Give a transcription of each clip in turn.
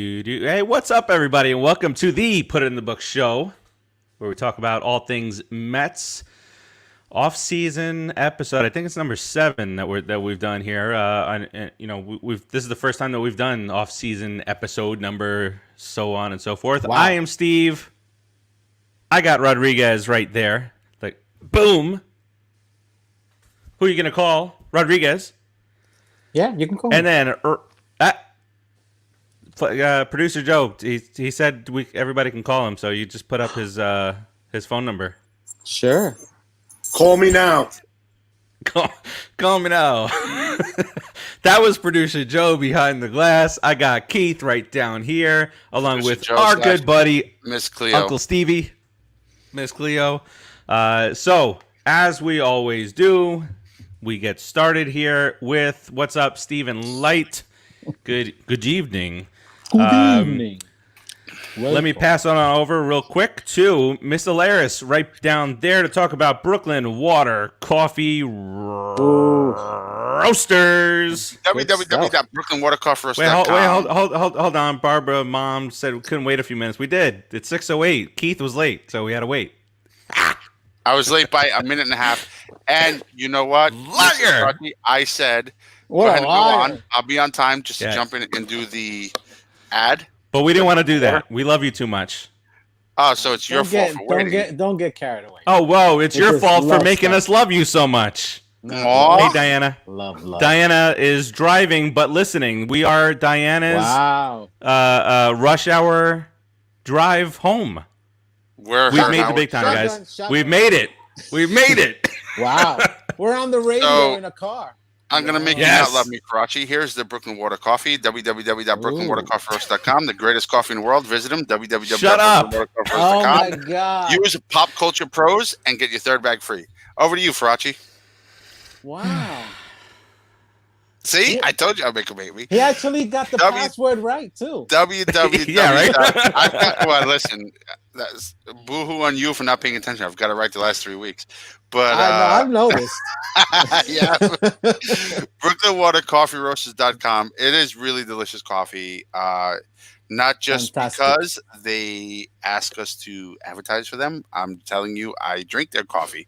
Hey, what's up, everybody, and welcome to the Put It in the Book show, where we talk about all things Mets. Off-season episode. I think it's number 7 that we've done here. This is the first time that we've done off-season episode number, so on and so forth. Wow. I am Steve. I got Rodriguez right there. Like, boom. Who are you gonna call? Rodriguez. Yeah, you can call. And then producer Joe. He said everybody can call him, so you just put up his phone number. Sure. Call me now. Call me now. That was producer Joe behind the glass. I got Keith right down here, along producer with Joe our good buddy, Miss Cleo, Uncle Stevie, Miss Cleo. So, as we always do, we get started here with what's up, Stephen Light. Good evening. Good evening. Let me pass on over real quick to Miss Alaris right down there to talk about Brooklyn Water Coffee Roasters. www.brooklynwatercoffeeroasters.com. Wait, hold on. Barbara, Mom said we couldn't wait a few minutes. We did. It's 6:08. Keith was late, so we had to wait. I was late by a minute and a half. And you know what? Liar! I said, go ahead and go on. I'll be on time just to jump in and do the ad. But we didn't want to do that. We love you too much. Oh, so it's your fault for waiting. Don't get carried away. Oh, whoa. It's your fault for making us love you so much. No. Hey, Diana. Love. Diana is driving but listening. We are Diana's rush hour drive home. We've made the big time, guys. We've made it. Wow. We're on the radio in a car. I'm going to make you not love me, Karachi. Here's the Brooklyn Water Coffee, www.brooklynwatercoffeeroasters.com. The greatest coffee in the world. Visit them, www.brooklynwatercoffeeroasters.com. Oh, my God. Use Pop Culture Pros and get your third bag free. Over to you, Farachi. Wow. See? I told you I'd make him hate me. He actually got the password right, too. www. Yeah, right? Well, listen, that's boo-hoo on you for not paying attention. I've got it right the last 3 weeks. But I've noticed. Yeah. BrooklynWaterCoffeeRoasters.com. It is really delicious coffee. Not just because they ask us to advertise for them. I'm telling you, I drink their coffee.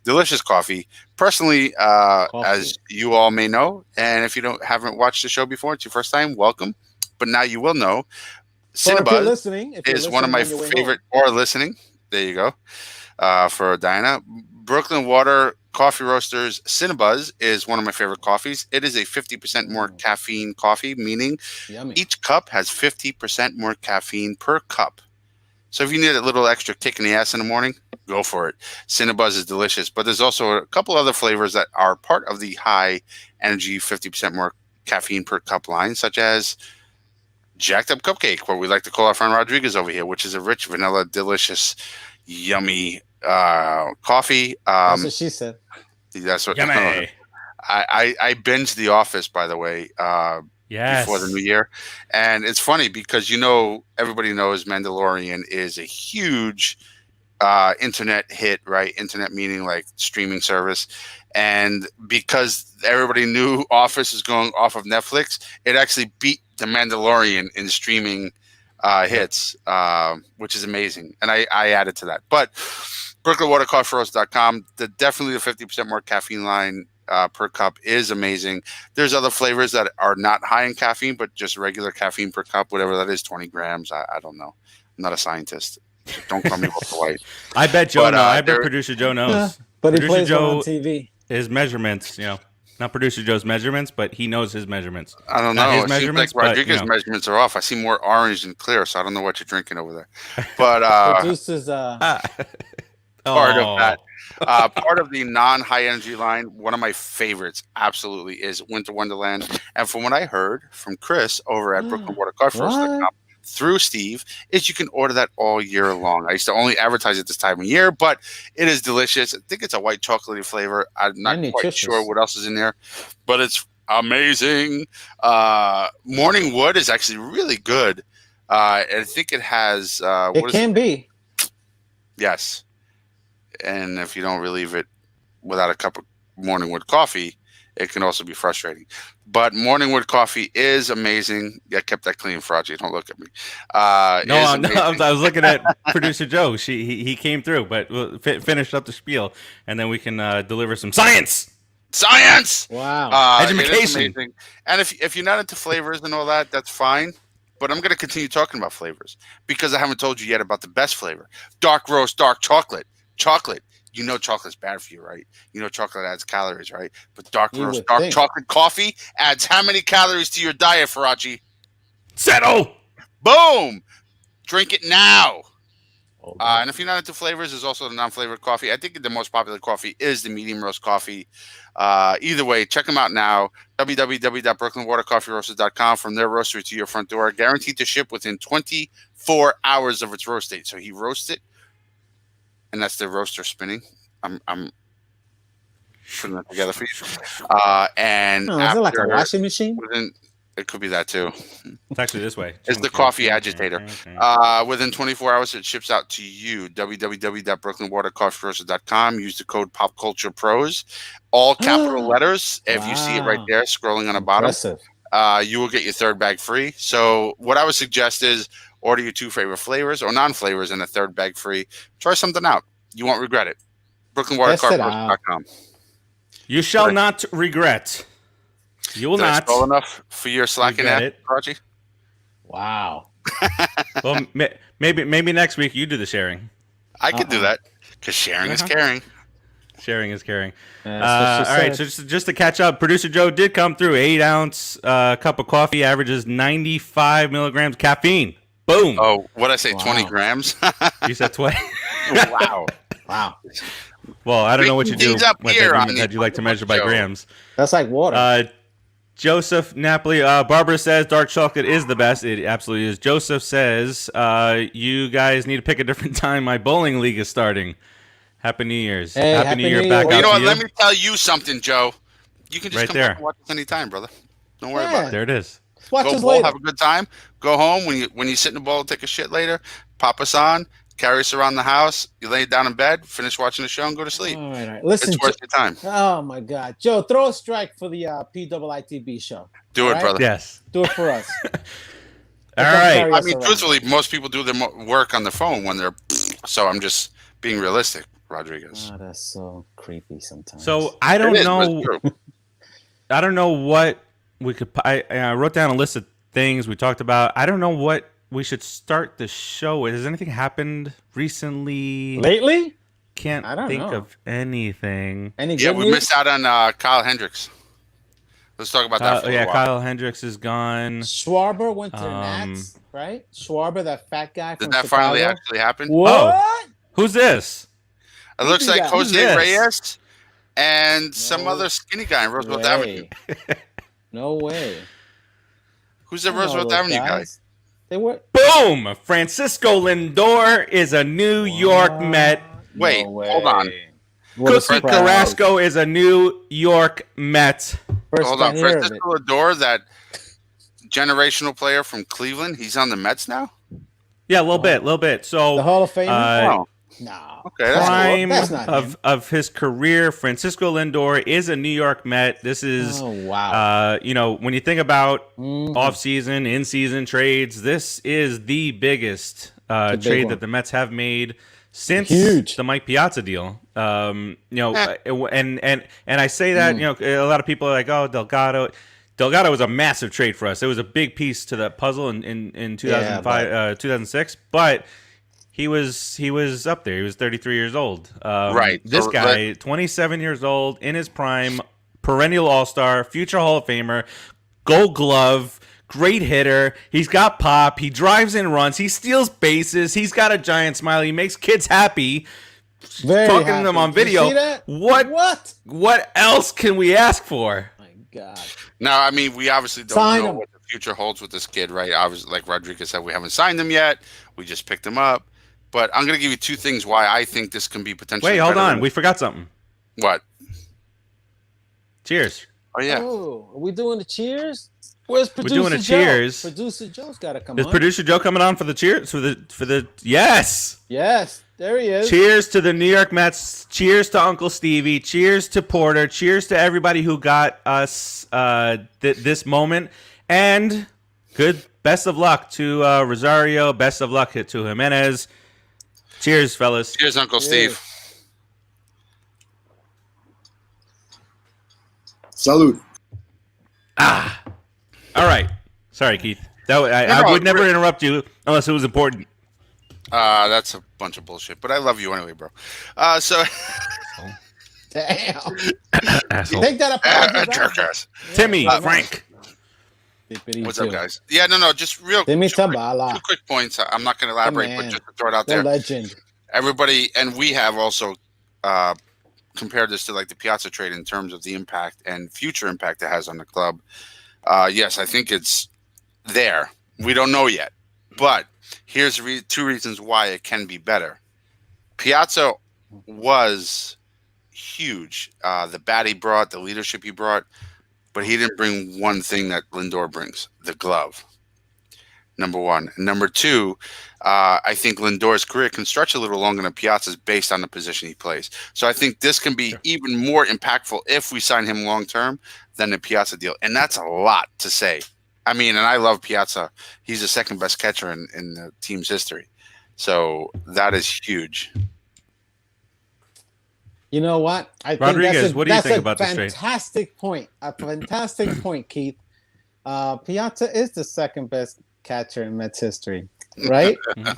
Delicious coffee. Personally, as you all may know, and if you haven't watched the show before, it's your first time, welcome. But now you will know. Cinnabuzz is one of my favorite, or listening. There you go. For Diana. Brooklyn Water Coffee Roasters Cinnabuzz is one of my favorite coffees. It is a 50% more caffeine coffee, meaning each cup has 50% more caffeine per cup. So if you need a little extra kick in the ass in the morning, go for it. Cinnabuzz is delicious, but there's also a couple other flavors that are part of the high energy 50% more caffeine per cup line, such as Jacked Up Cupcake, what we like to call our friend Rodriguez over here, which is a rich vanilla, delicious, yummy coffee. That's what she said. That's what yummy. I binged The Office, by the way, before the new year. And it's funny because, everybody knows Mandalorian is a huge internet hit, right? Internet meaning like streaming service. And because everybody knew Office is going off of Netflix, it actually beat The Mandalorian in streaming hits, which is amazing. And I added to that. But BrooklynWaterCoffeeRoasters.com, definitely the 50% more caffeine line per cup is amazing. There's other flavors that are not high in caffeine, but just regular caffeine per cup, whatever that is, 20 grams. I don't know. I'm not a scientist. Don't call me Walter White. I bet Joe knows. I bet producer Joe knows. But producer he plays Joe, on TV. His measurements, not producer Joe's measurements, but he knows his measurements. I don't know. Not his it measurements, seems like Rodriguez's measurements are off. I see more orange than clear, so I don't know what you're drinking over there. But producer's part of that. Part of the non-high energy line, one of my favorites absolutely is Winter Wonderland. And from what I heard from Chris over at BrooklynWaterCoffeeRoasters.com through Steve, is you can order that all year long. I used to only advertise it this time of year, but it is delicious. I think it's a white chocolatey flavor. I'm not quite sure what else is in there, but it's amazing. Morning Wood is actually really good. I think it has... it can be. Yes. And if you don't relieve it without a cup of Morning Wood coffee, it can also be frustrating. But morning wood coffee is amazing. Yeah, I kept that clean, Fraudgy. Don't look at me. I was looking at producer Joe. He came through, but we'll finish up the spiel, and then we can deliver some science. Science! Wow. It is Education. amazing. And if you're not into flavors and all that, that's fine. But I'm going to continue talking about flavors because I haven't told you yet about the best flavor. Dark roast, dark chocolate. Chocolate. You know chocolate's bad for you, right? You know chocolate adds calories, right? But dark roast, dark chocolate coffee adds how many calories to your diet, Farachi? Settle! Boom! Drink it now. Okay. And if you're not into flavors, there's also the non-flavored coffee. I think the most popular coffee is the medium roast coffee. Either way, check them out now. www.brooklynwatercoffeeroasters.com. From their roastery to your front door. Guaranteed to ship within 24 hours of its roast date. So he roasts it, and that's the roaster spinning. I'm putting that together for you. And is it like a washing machine? It could be that too. It's actually this way. It's the coffee agitator. Within 24 hours, it ships out to you. www.brooklynwatercoffeeroasters.com. Use the code PopCulturePros. All capital letters. If you see it right there, scrolling on the bottom, you will get your third bag free. So what I would suggest is order your 2 favorite flavors or non-flavors and a third bag free. Try something out. You won't regret it. BrooklynWaterCoffeeroasters.com. You shall not regret. You will not. Scroll enough for your slacking app, Archie? Wow. Well, maybe next week you do the sharing. I could do that because sharing is caring. Sharing is caring. All right, so just to catch up, producer Joe did come through. 8-ounce cup of coffee averages 95 milligrams caffeine. Boom. Oh, what I say, 20 grams? You said 20. Wow. Well, I don't know what you do that you like to measure by grams. That's like water. Joseph Napoli, Barbara says dark chocolate is the best. It absolutely is. Joseph says you guys need to pick a different time. My bowling league is starting. Happy New Year's. Hey, Happy New Year back out you know what? to Let me tell you something, Joe. You can just right come there. back and watch us anytime, brother. Don't worry about it. There it is. Watch Go us bowl, later. have a good time. Go home when you sit in the bowl, take a shit later. Pop us on. Carry us around the house. You lay down in bed, finish watching the show, and go to sleep. All right. Listen, it's worth your time. Oh my God, Joe, throw a strike for the PIITB show. Do it, brother. Yes. Do it for us. All right. I mean, truthfully, most people do their work on the phone when they're. So I'm just being realistic, Rodriguez. Oh, that's so creepy sometimes. So I don't know. I don't know what we could. I wrote down a list of things we talked about. I don't know what we should start the show with. Has anything happened recently? Lately? Can't think of anything. Any good Yeah, we news? missed out on Kyle Hendricks. Let's talk about that for a while. Kyle Hendricks is gone. Schwarber went to the Nats, right? Schwarber, that fat guy from Did that Chicago. finally actually happen? What? Oh. Who's this? It looks like Who's Jose Reyes and some other skinny guy in Roosevelt way. Avenue. No way. Who's the I know Roosevelt those Avenue guy? guys. They were. Boom! Francisco Lindor is a New York Met. Wait, hold on. Cookie Carrasco is a New York Met. Hold on. Francisco Lindor, that generational player from Cleveland, he's on the Mets now? Yeah, a little bit. So the Hall of Fame? No. Okay, prime that's not of his career, Francisco Lindor is a New York Met. This is when you think about off-season, in-season trades, this is the biggest trade that the Mets have made since the Mike Piazza deal. And I say that, a lot of people are like, oh, Delgado was a massive trade for us. It was a big piece to that puzzle in 2005, 2006, but he was up there. He was 33 years old. Right. This guy, 27 years old, in his prime, perennial All-Star, future Hall of Famer, Gold Glove, great hitter. He's got pop. He drives in runs. He steals bases. He's got a giant smile. He makes kids happy. Talking to them on video. You see that? What else can we ask for? My God. Now, I mean, we obviously don't know what the future holds with this kid, right? Obviously, like Rodriguez said, we haven't signed him yet. We just picked him up. But I'm going to give you 2 things why I think this can be potentially. Wait, hold on. We forgot something. What? Cheers. Oh, yeah. Oh, are we doing the cheers? Where's producer We're doing a Joe? cheers. Producer Joe's got to come Is on. producer Joe coming on for the cheers? For the yes. Yes. There he is. Cheers to the New York Mets. Cheers to Uncle Stevie. Cheers to Porter. Cheers to everybody who got us this moment. And best of luck to Rosario. Best of luck to Jimenez. Cheers, fellas. Cheers, Uncle Steve. Salute. All right. Sorry, Keith. I would never interrupt you unless it was important. That's a bunch of bullshit, but I love you anyway, bro. So Damn. Asshole. Take that apology back. jerk-ass. Timmy, Frank. What's up, guys? Yeah, no, just Timmy two Tabala. quick points. I'm not going to elaborate, but man. just to throw it out The there. legend. Everybody, and we have also compared this to like the Piazza trade in terms of the impact and future impact it has on the club. Yes, I think it's there. We don't know yet, but here's two reasons why it can be better. Piazza was huge. The bat he brought, the leadership he brought, but he didn't bring one thing that Lindor brings: the glove. Number one. Number two, I think Lindor's career can stretch a little longer than Piazza's based on the position he plays. So I think this can be even more impactful if we sign him long term than the Piazza deal. And that's a lot to say. I mean, and I love Piazza. He's the second best catcher in the team's history. So that is huge. You know what? Rodriguez, what do you think about this trade? Fantastic point. A fantastic point, Keith. Piazza is the second best catcher in Mets history, right? Yeah,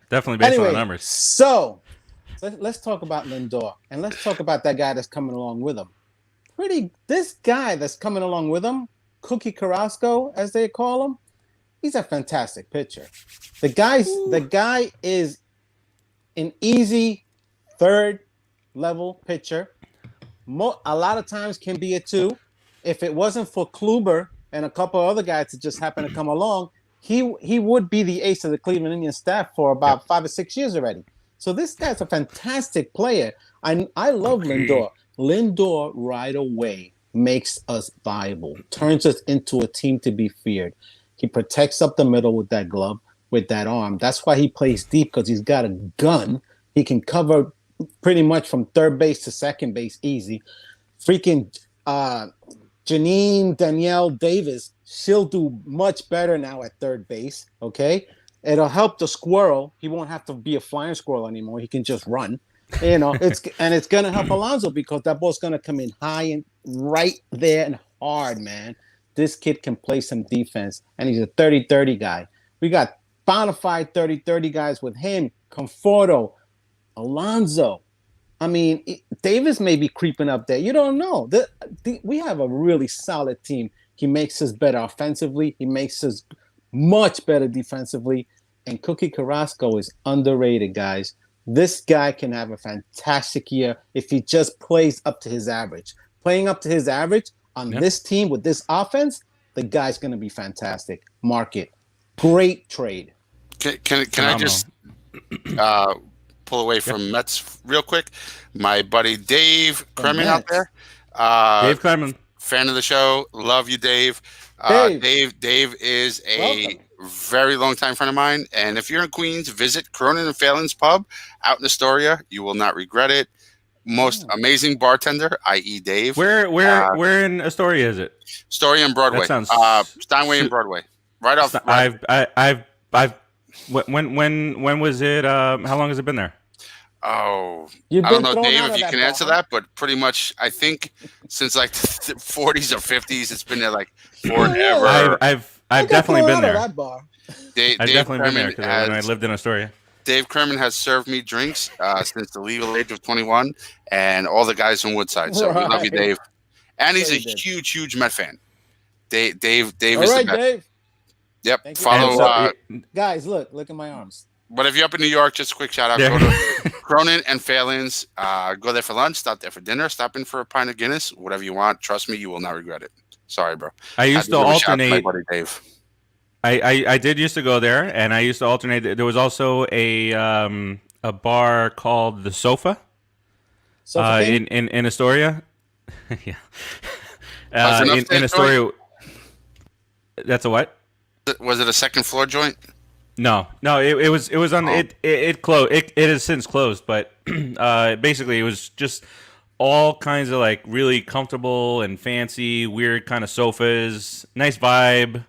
definitely based on the numbers. So let's talk about Lindor, and let's talk about that guy that's coming along with him. This guy that's coming along with him, Cookie Carrasco, as they call him, he's a fantastic pitcher. The guy is an easy third level pitcher. A lot of times can be a 2. If it wasn't for Kluber and a couple of other guys that just happen to come along, he would be the ace of the Cleveland Indians staff for about 5 or 6 years already. So this guy's a fantastic player. I love Lindor. Lindor right away makes us viable, turns us into a team to be feared. He protects up the middle with that glove, with that arm. That's why he plays deep, because he's got a gun. He can cover pretty much from third base to second base easy. Freaking Janine Danielle Davis, she'll do much better now at third base, okay? It'll help the squirrel. He won't have to be a flying squirrel anymore. He can just run. You know, it's going to help Alonso, because that ball's going to come in high and right there and hard, man. This kid can play some defense, and he's a 30-30 guy. We got bona fide 30-30 guys with him, Conforto, Alonso. I mean, Davis may be creeping up there. You don't know. We have a really solid team. He makes us better offensively. He makes us much better defensively. And Cookie Carrasco is underrated, guys. This guy can have a fantastic year if he just plays up to his average. Playing up to his average on this team with this offense, the guy's going to be fantastic. Market. Great trade. Can I just pull away from Mets real quick? My buddy Dave Kremen out there. Dave Kremen. Fan of the show. Love you, Dave. Dave is a very long time friend of mine. And if you're in Queens, visit Cronin and Phelan's Pub out in Astoria. You will not regret it. Most amazing bartender, i.e. Dave. Where in Astoria is it? Astoria and Broadway. That sounds Steinway and Broadway. Right off. When was it? How long has it been there? Oh, I don't know, Dave, if you can answer that, but pretty much, I think since like the 40s or 50s, it's been there like forever. I've definitely been there. That bar. I've definitely been there because when I lived in Astoria. Dave Kremen has served me drinks since the legal age of 21, and all the guys from Woodside. So we love you, Dave. And he's a huge Met fan. Dave is the best. Dave. Yep. Follow. Guys, look at my arms. But if you're up in New York, just a quick shout out. Go to Cronin and Phelan's. Go there for lunch. Stop there for dinner. Stop in for a pint of Guinness. Whatever you want. Trust me, you will not regret it. Sorry, bro. I used to alternate. My buddy Dave. I did used to go there, and I used to alternate. There was also a bar called the Sofa, in Astoria. Yeah. In Astoria. That's a what? Was it a second floor joint? No, it was on it closed. It has since closed, but basically it was just all kinds of like really comfortable and fancy, weird kind of sofas, nice vibe,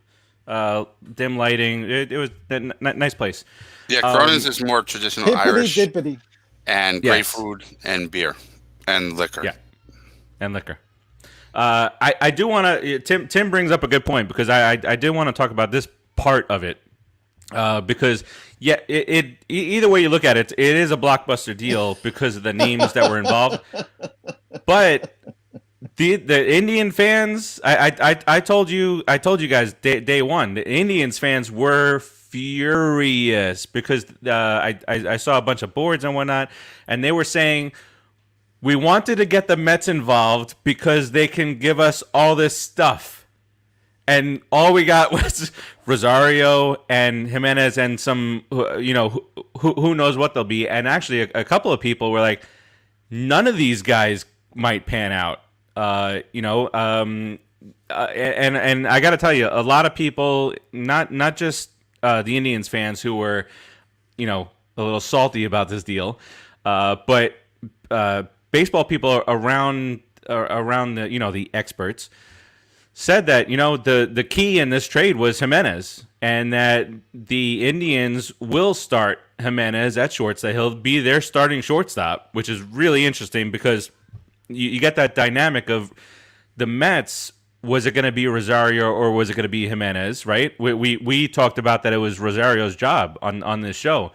dim lighting. It was a nice place. Yeah, Cronin's is more traditional Hippity Irish dippity. and great food and beer and liquor. Yeah, and liquor. I do want to. Tim brings up a good point because I did want to talk about this part of it. Because either way you look at it, it is a blockbuster deal because of the names that were involved. But the Indian fans, I told you guys day one, the Indians fans were furious because I saw a bunch of boards and whatnot, and they were saying we wanted to get the Mets involved because they can give us all this stuff. And all we got was Rosario and Jimenez and some, who knows what they'll be. And actually, a couple of people were like, none of these guys might pan out. And I got to tell you, a lot of people, not just the Indians fans who were, a little salty about this deal, but baseball people around the the experts said that the key in this trade was Jimenez, and that the Indians will start Jimenez at shortstop. He'll be their starting shortstop, which is really interesting because you get that dynamic of the Mets. Was it going to be Rosario or was it going to be Jimenez? Right? We talked about that it was Rosario's job on this show,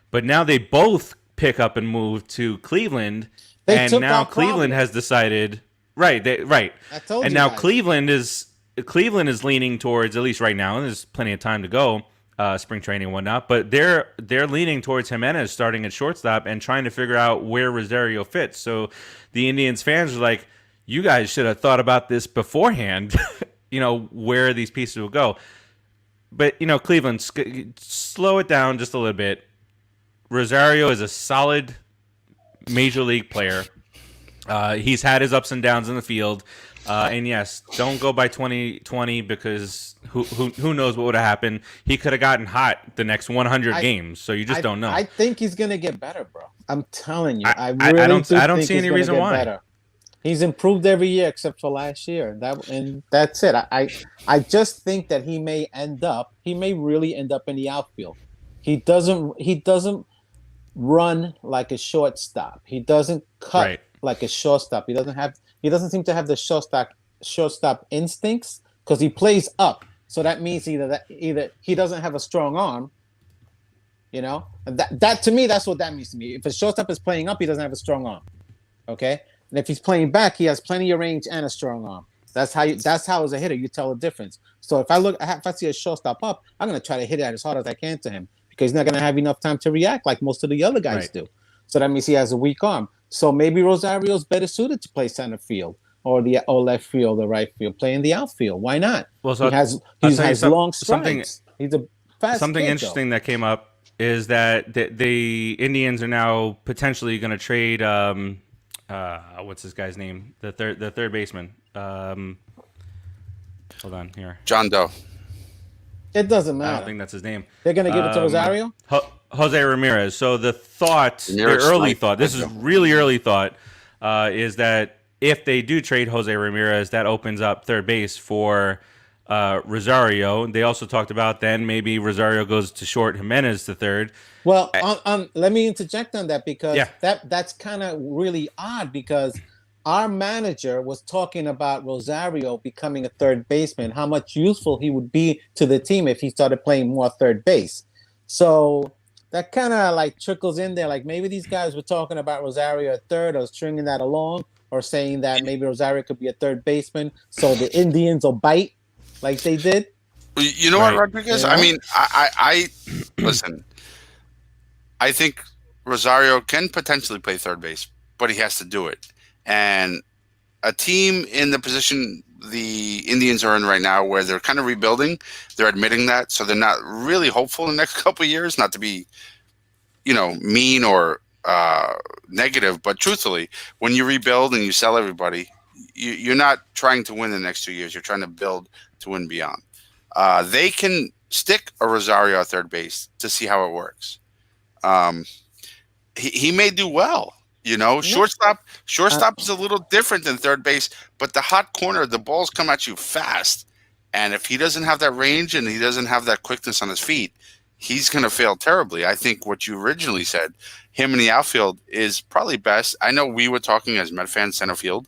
but now they both pick up and move to Cleveland, and now Cleveland has decided. Right. And now Cleveland is leaning towards, at least right now, and there's plenty of time to go, spring training and whatnot, but they're leaning towards Jimenez starting at shortstop and trying to figure out where Rosario fits. So the Indians fans are like, you guys should have thought about this beforehand, where these pieces will go. But, Cleveland, slow it down just a little bit. Rosario is a solid major league player. He's had his ups and downs in the field, and yes, don't go by 2020 because who knows what would have happened. He could have gotten hot the next 100 games, so you just don't know. I think he's gonna get better, bro. I'm telling you, I don't see any reason why. Better. He's improved every year except for last year. That's it. I just think that he may really end up in the outfield. He doesn't run like a shortstop. He doesn't cut like a shortstop. He doesn't seem to have the shortstop instincts because he plays up. So that means either he doesn't have a strong arm, and that to me, that's what that means to me. If a shortstop is playing up, he doesn't have a strong arm. Okay, and if he's playing back, he has plenty of range and a strong arm. That's how as a hitter you tell the difference. So if I see a shortstop up, I'm gonna try to hit it as hard as I can to him because he's not gonna have enough time to react like most of the other guys do. So that means he has a weak arm. So maybe Rosario's better suited to play center field or left field or right field, play in the outfield. Why not? Well, so he has long strides. He's a fast something kid, interesting that came up is that the Indians are now potentially going to trade what's this guy's name? The third baseman. Hold on here. John Doe. It doesn't matter. I don't think that's his name. They're going to give it to Rosario? Jose Ramirez. So the early thought, this is really early thought, is that if they do trade Jose Ramirez, that opens up third base for Rosario. They also talked about then maybe Rosario goes to short, Jimenez to third. Well, let me interject on that because that's kind of really odd because our manager was talking about Rosario becoming a third baseman, how much useful he would be to the team if he started playing more third base. So that kind of like trickles in there. Like maybe these guys were talking about Rosario at third or stringing that along or saying that maybe Rosario could be a third baseman so the Indians will bite like they did. You know what, Rodriguez? I mean, I listen, I think Rosario can potentially play third base, but he has to do it. And a team in the position the Indians are in right now where they're kind of rebuilding, they're admitting that. So they're not really hopeful in the next couple of years, not to be, mean or negative. But truthfully, when you rebuild and you sell everybody, you're not trying to win the next 2 years. You're trying to build to win beyond. They can stick a Rosario at third base to see how it works. He may do well. Shortstop is a little different than third base, but the hot corner, the balls come at you fast. And if he doesn't have that range and he doesn't have that quickness on his feet, he's going to fail terribly. I think what you originally said, him in the outfield is probably best. I know we were talking as Met fans, center field.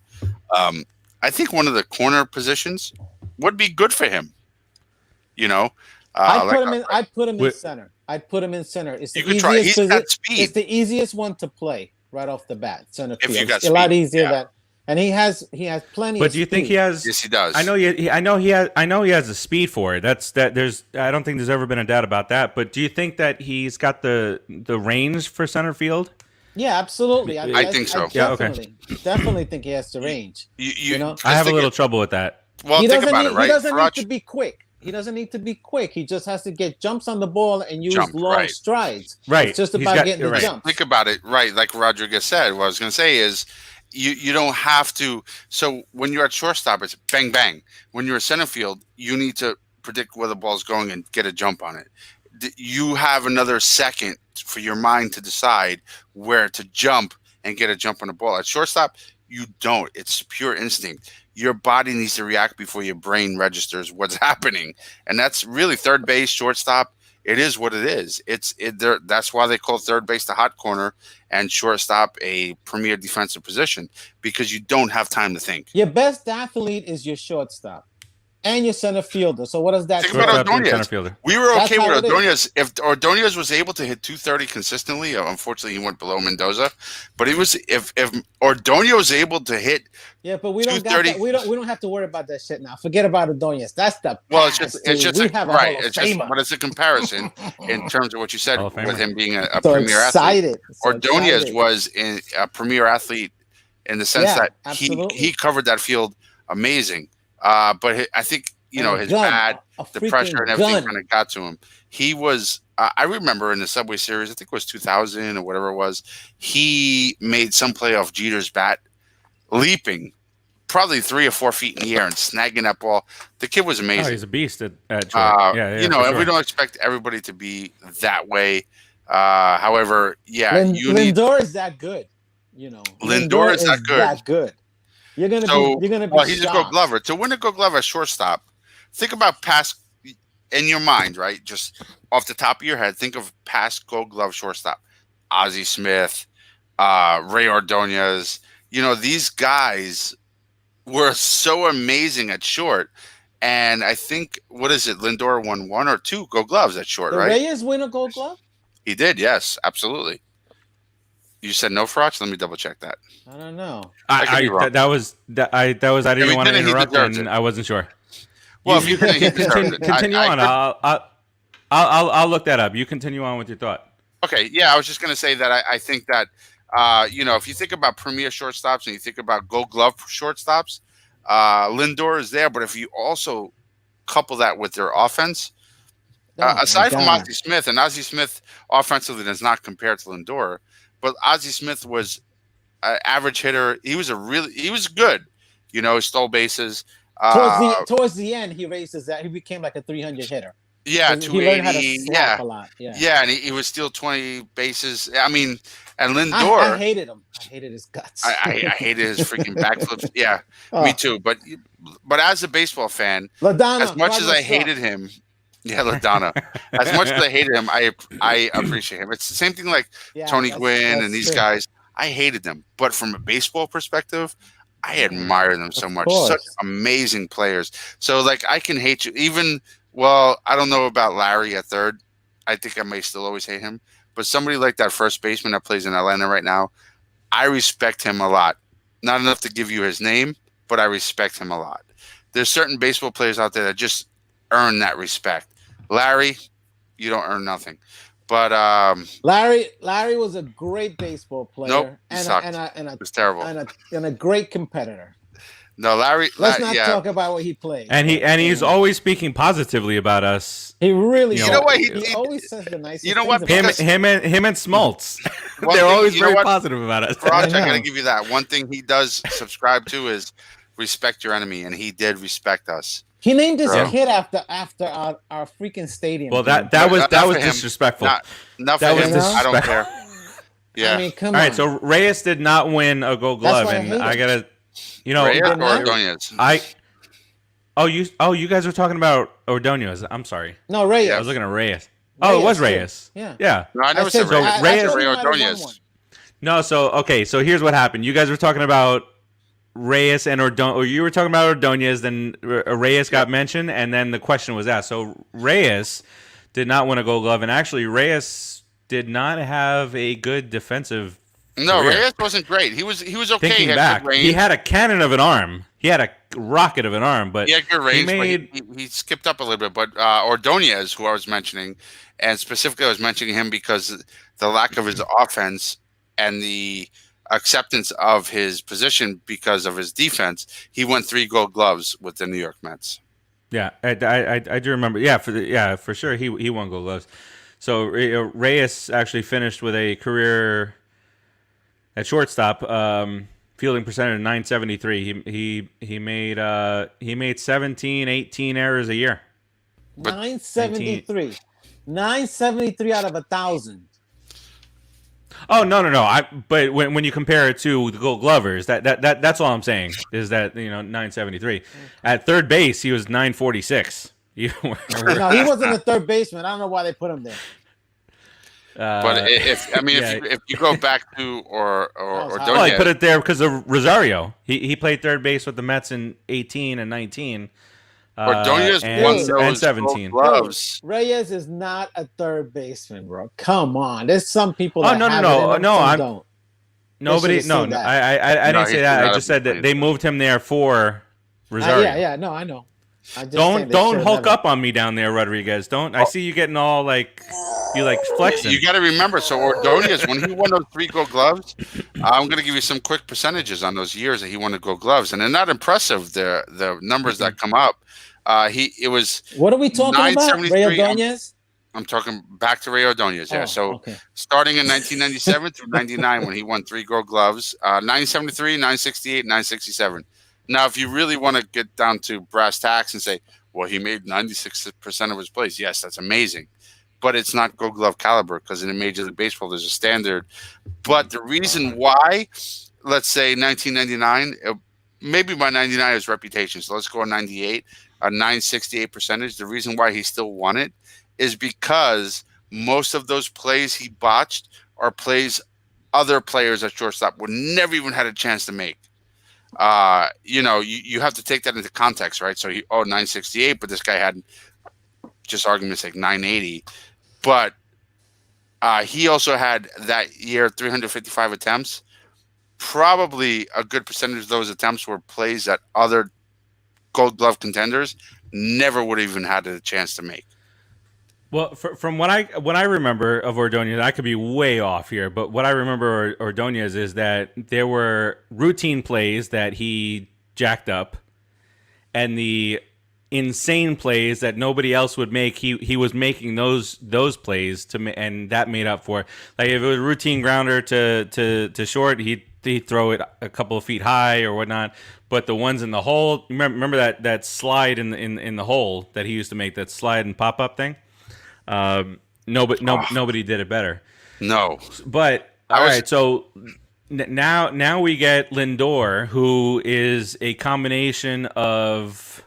I think one of the corner positions would be good for him. I'd put him in center. I'd put him in center. It's the easiest. He's got speed. It's the easiest one to play right off the bat. Center field. If you got it's a lot easier than. And he has plenty. But do you think he has? Yes, he does. I know he has the speed for it. I don't think there's ever been a doubt about that. But do you think that he's got the range for center field? Yeah, absolutely. I think so. Definitely think he has the range. I have a little trouble with that. Well, think about it, right? He doesn't need to be quick. He doesn't need to be quick. He just has to get jumps on the ball and use long strides. Right. It's just about getting the jumps. Think about it, right? Like Rodriguez said, what I was going to say is you don't have to. So when you're at shortstop, it's bang, bang. When you're at center field, you need to predict where the ball's going and get a jump on it. You have another second for your mind to decide where to jump and get a jump on the ball. At shortstop, you don't. It's pure instinct. Your body needs to react before your brain registers what's happening. And that's really third base, shortstop. It is what it is. That's why they call third base the hot corner and shortstop a premier defensive position, because you don't have time to think. Your best athlete is your shortstop and your center fielder. So what does that think about Ordonez. We were okay with Ordonez. If Ordonez was able to hit 230 consistently, unfortunately he went below Mendoza. But if Ordonez was able to hit, but we don't have to worry about that shit now. Forget about Ordonez. That's the past, it's just right. But it's a comparison in terms of what you said with him being a premier athlete. Ordonez was a premier athlete in the sense that he covered that field amazing. But I think, his bat, the pressure and everything kind of got to him. He was, I remember in the Subway Series, I think it was 2000 or whatever it was, he made some play off Jeter's bat, leaping probably 3 or 4 feet in the air and snagging that ball. The kid was amazing. Oh, he's a beast at short. And we don't expect everybody to be that way. However, Lindor is that good. Lindor is that good. You're gonna be. Well, he's a Gold Glover. To win a Gold Glover at shortstop, think about past in your mind, right? Just off the top of your head, think of past Gold Glove shortstop: Ozzie Smith, Ray Ordonez. These guys were so amazing at short, and I think Lindor won 1 or 2 Gold Gloves at short, right? Did Reyes win a Gold Glove? He did, yes, absolutely. You said no, Frotch? Let me double check that. I don't know. I didn't want to interrupt, and I wasn't sure. Well, if you continue on, I'll look that up. You continue on with your thought. Okay, yeah, I was just going to say that I think that if you think about premier shortstops and you think about Gold Glove shortstops, Lindor is there. But if you also couple that with their offense, aside from Ozzie Smith, and Ozzie Smith offensively does not compare to Lindor. But Ozzie Smith was an average hitter. He was good. Stole bases. Towards the end, he raises that. He became like a 300 hitter. Yeah, 280. He learned how to slap a lot. Yeah, and he would steal 20 bases. I mean, and Lindor. I hated him. I hated his guts. I hated his freaking backflips. Yeah, me too. But as a baseball fan, as much as I hated him. Yeah, LaDonna. As much as I hated him, I appreciate him. It's the same thing like Tony Gwynn and these guys. I hated them. But from a baseball perspective, I admire them so much. Such amazing players. So, I can hate you. I don't know about Larry at third. I think I may still always hate him. But somebody like that first baseman that plays in Atlanta right now, I respect him a lot. Not enough to give you his name, but I respect him a lot. There's certain baseball players out there that just earn that respect. Larry, you don't earn nothing. But Larry was a great baseball player. Nope, he sucked. It was terrible. And a great competitor. No, Larry. Let's not talk about what he played. And he's always speaking positively about us. He really. You know what? He always says the nicest. You know what? Him and Smoltz. They're always very positive about us. Raj, I gotta give you that. One thing he does subscribe to is respect your enemy, and he did respect us. He named his Bro. kid after our freaking stadium. Well, dude. that was Not for him. disrespectful. Not for That was him. I disrespectful. don't care. Yeah. I mean, come All on. right, so Reyes did not win a Gold That's Glove, why I and hate I him. gotta, you know, Reyes did or not? Ordonez? you guys were talking about Ordonez. I'm sorry, No, Reyes. I was looking at Reyes. Oh, it was Reyes. Yeah. Yeah. No, I never said said Reyes. I Reyes said or he might have won Ordonez. one. No, so here's what happened. You guys were talking about Reyes and or you were talking about Ordonez, then Reyes got mentioned, and then the question was asked. So Reyes did not win a Gold Glove, and actually Reyes did not have a good defensive No, career. Reyes wasn't great. He was okay. Thinking He had back, good range. he had a cannon of an arm. He had a rocket of an arm, but He had good range, made, but he skipped up a little bit. But Ordonez, who I was mentioning, and specifically I was mentioning him because the lack of his offense and the acceptance of his position because of his defense, he won 3 Gold Gloves with the New York Mets. yeah, I do remember. Yeah, for sure, he won Gold Gloves. So Reyes actually finished with a career at shortstop, fielding percentage of 973. He made 17, 18 errors a year. 973. 973 out of 1,000. Oh no! But when you compare it to the Gold Glovers, that's all I'm saying is that 973. At third base, he was 946. No, he wasn't a third baseman. I don't know why they put him there. But if you go back to Ordonez, well, he put it there because of Rosario. He played third base with the Mets in 18 and 19. Ordonez won those and 17. Gold Gloves. Reyes is not a third baseman, bro. Come on, there's some people. That No. some don't. Nobody. No, I didn't say that. I just said that they moved him there for Rosario. No, I know. Don't hulk up on me down there, Rodriguez. Don't. I see you getting all flexing. You got to remember. So Ordonez, when he won those 3 Gold Gloves, I'm going to give you some quick percentages on those years that he won the Gold Gloves, and they're not impressive. The numbers that come up. It was. What are we talking about? Ray Ordonez? I'm talking back to Ray Ordonez. Yeah. Starting in 1997 through 99, when he won 3 Gold Gloves, 973, 968, 967. Now, if you really want to get down to brass tacks and say, well, he made 96% of his plays, yes, that's amazing. But it's not Gold Glove caliber because in Major League Baseball, there's a standard. But the reason why, let's say 1999, maybe by 99 is reputation. So let's go on 98, a 968 percentage. The reason why he still won it is because most of those plays he botched are plays other players at shortstop would never even had a chance to make. You have to take that into context, right? So 968, but this guy had, just argument's sake, 980. But he also had that year 355 attempts. Probably a good percentage of those attempts were plays that other Gold Glove contenders never would have even had a chance to make. Well, from what I remember of Ordonez, I could be way off here, but what I remember Ordonez is that there were routine plays that he jacked up, and the insane plays that nobody else would make, he was making those plays and that made up for it. Like if it was a routine grounder to short, he'd throw it a couple of feet high or whatnot. But the ones in the hole, remember that slide in the hole that he used to make, that slide and pop up thing. Nobody did it better. No, but all right. So now we get Lindor, who is a combination of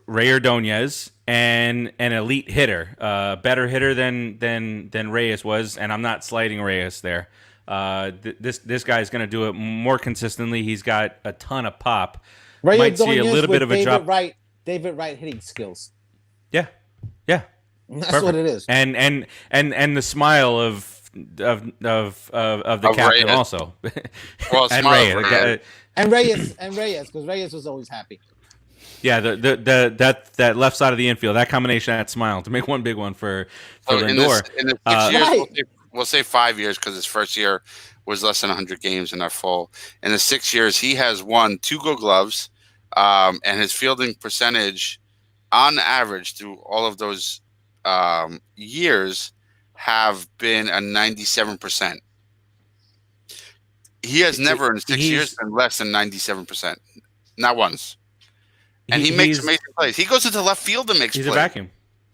Ray Ordonez and an elite hitter, better hitter than Reyes was. And I'm not slighting Reyes there. This guy's going to do it more consistently. He's got a ton of pop. Ray Might see a Ordonez little bit of a drop. David Wright hitting skills. Yeah. That's Perfect. what it is. And the smile of the captain Reyes. Also. Well, and Reyes. Reyes, because Reyes was always happy. Yeah, that left side of the infield, that combination, that smile to make one big one for Lindor. In the 6 years, we'll say 5 years because his first year was less than 100 games and not full. In the 6 years, he has won 2 Gold Gloves, and his fielding percentage, on average, through all of those years, have been a 97%. He has never in 6 years been less than 97%, not once. and he makes amazing plays. He goes into left field and makes He's plays. a vacuum.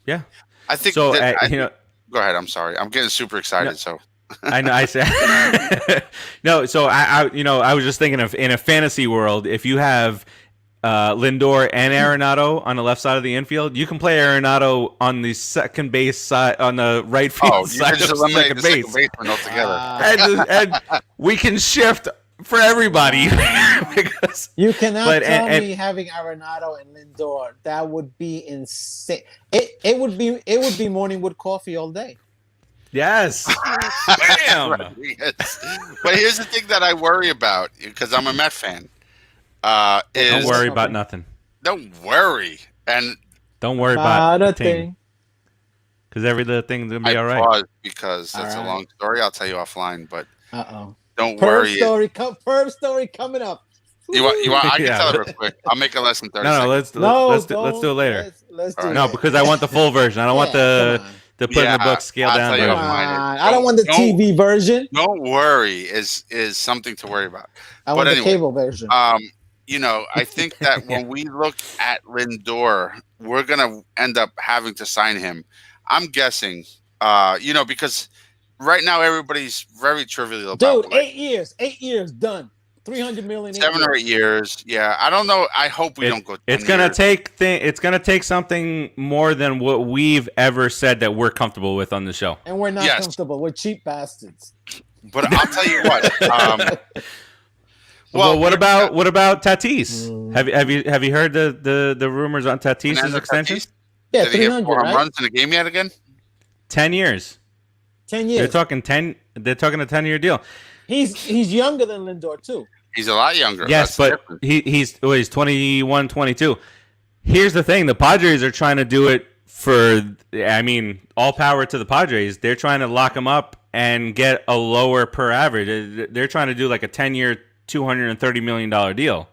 Yeah. I think so. Go ahead. I'm sorry. I'm getting super excited. No, so I know. I said no. So I was just thinking of in a fantasy world, if you have Lindor and Arenado on the left side of the infield, you can play Arenado on the second base side, on the right field side of second base. And we can shift for everybody. Because you cannot tell me having Arenado and Lindor, that would be insane. It would be morning wood coffee all day. Yes. Bam. Right, yes. But here's the thing that I worry about, because I'm a Met fan. Don't worry about nothing. Don't worry. And don't worry about a thing. Because every little thing's going to be all right. Pause because that's a long story. I'll tell you offline, but don't worry. Perv story coming up. You want? I can tell it real quick. I'll make it less than 30 seconds. Let's do it later. Let's do it. No, because I want the full version. I don't want the put in the book scale down version. I don't want the TV version. Don't worry is something to worry about. I want the cable version. I think that when we look at Lindor, we're gonna end up having to sign him. I'm guessing, because right now everybody's very trivial about. Dude, 8 years done. 300 million. 7 or 8 years. Yeah, I don't know. I hope we don't go. It's gonna take something more than what we've ever said that we're comfortable with on the show. And we're not comfortable. We're cheap bastards. But I'll tell you what. Well, what about Tatis? Have you heard the rumors on Tatis' extension? Yeah, did he get 4 home runs in a game yet again? 10 years. 10 years. They're talking a 10-year deal. He's younger than Lindor too. He's a lot younger. Yes, but he's 21, 22. Here's the thing: the Padres are trying to do it for. I mean, all power to the Padres. They're trying to lock him up and get a lower per average. They're trying to do like a 10-year, $230 million deal.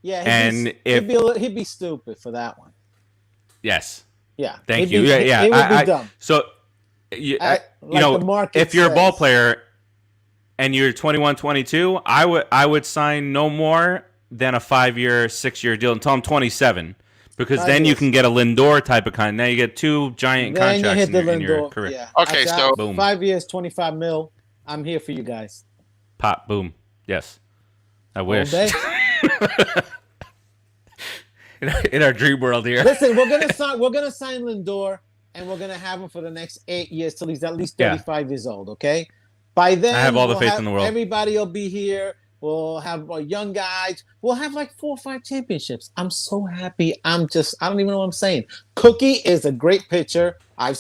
Yeah, he'd be stupid for that one. Yes. Yeah. Thank you. It would be dumb. So, if you're a ball player and you're 21, 22, I would sign no more than a 5-year, 6-year deal until I'm 27, because then you can get a Lindor type of kind. Now you get 2 giant contracts in your career. Yeah. Okay, so boom. 5 years, 25 mil. I'm here for you guys. Pop, boom. Yes. I wish. In our dream world here. Listen, we're gonna sign Lindor, and we're gonna have him for the next 8 years till he's at least 35 years old. Okay. By then, I have all the faith in the world. Everybody will be here. We'll have young guys. We'll have like 4 or 5 championships. I'm so happy. I don't even know what I'm saying. Cookie is a great pitcher. I've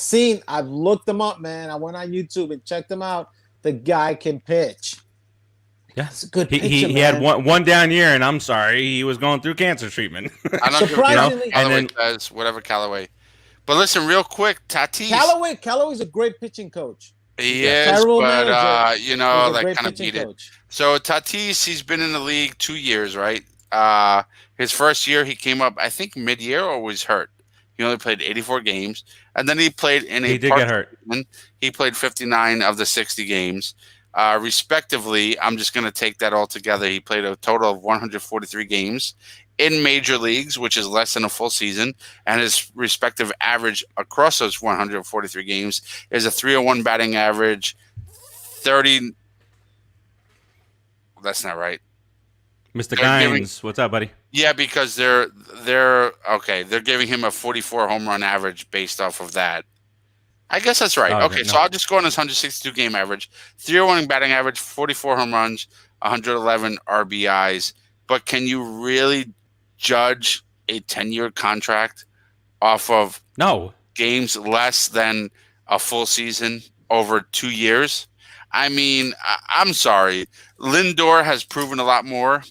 looked him up, man. I went on YouTube and checked him out. The guy can pitch. Yeah, it's a good pitcher, he had one down year, and I'm sorry, he was going through cancer treatment. I don't surprisingly, Callaway says whatever Callaway. But listen, real quick, Tatis. Callaway's a great pitching coach. He is, but that kind of beat it. Coach. So Tatis, he's been in the league 2 years, right? His first year, he came up, I think, mid-year or was hurt. He only played 84 games, and then he played in He did get hurt. He played 59 of the 60 games. Respectively, I'm just going to take that all together. He played a total of 143 games in major leagues, which is less than a full season, and his respective average across those 143 games is a 301 batting average, 30. That's not right. Mr. Gines, what's up, buddy? Yeah, because they're okay. They're giving him a 44 home run average based off of that. I guess that's right. Okay, so I'll just go on his 162 game average, 301 batting average, 44 home runs, 111 RBIs. But can you really judge a 10-year contract off of games less than a full season over 2 years? I mean, I'm sorry. Lindor has proven a lot more.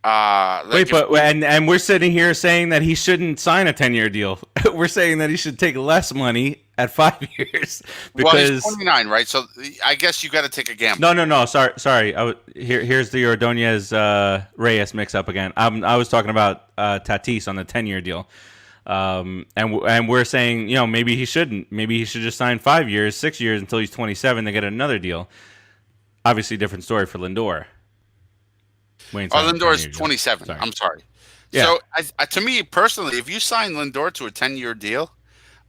And we're sitting here saying that he shouldn't sign a 10-year deal. We're saying that he should take less money at 5 years. Because he's 29, right? So I guess you got to take a gamble. No. Sorry. Here's the Ordonez Reyes mix up again. I was talking about Tatis on the 10-year deal. And we're saying, maybe he shouldn't. Maybe he should just sign 5 years, 6 years until he's 27 to get another deal. Obviously, different story for Lindor. Lindor is 27. I'm sorry. Yeah. So, to me personally, if you sign Lindor to a 10-year deal,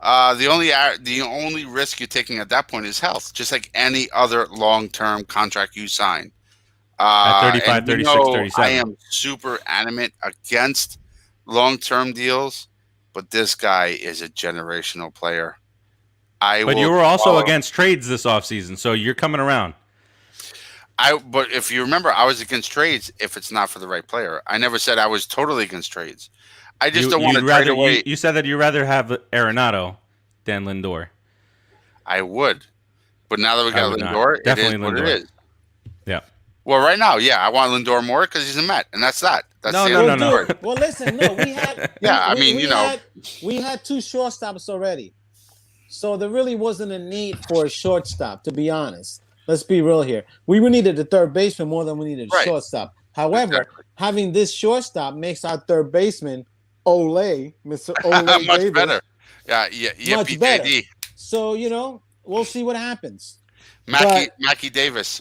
the only risk you're taking at that point is health, just like any other long-term contract you sign. At And 35, 36, I 37. am super adamant against long-term deals, but this guy is a generational player. But you were also against trades this offseason, so you're coming around. But if you remember, I was against trades if it's not for the right player. I never said I was totally against trades. I just don't want to trade away. You said that you'd rather have Arenado than Lindor. I would, but now that we got Lindor, it is what it is. Yeah. Well, right now, yeah, I want Lindor more because he's a Met, and that's that. That's No. Well, listen, no, we had. Yeah, we had 2 shortstops already, so there really wasn't a need for a shortstop. To be honest, let's be real here. We needed a third baseman more than we needed a shortstop. However, having this shortstop makes our third baseman Mr. Ole much Davis, better. Yeah, much better. So we'll see what happens. Mackie Davis.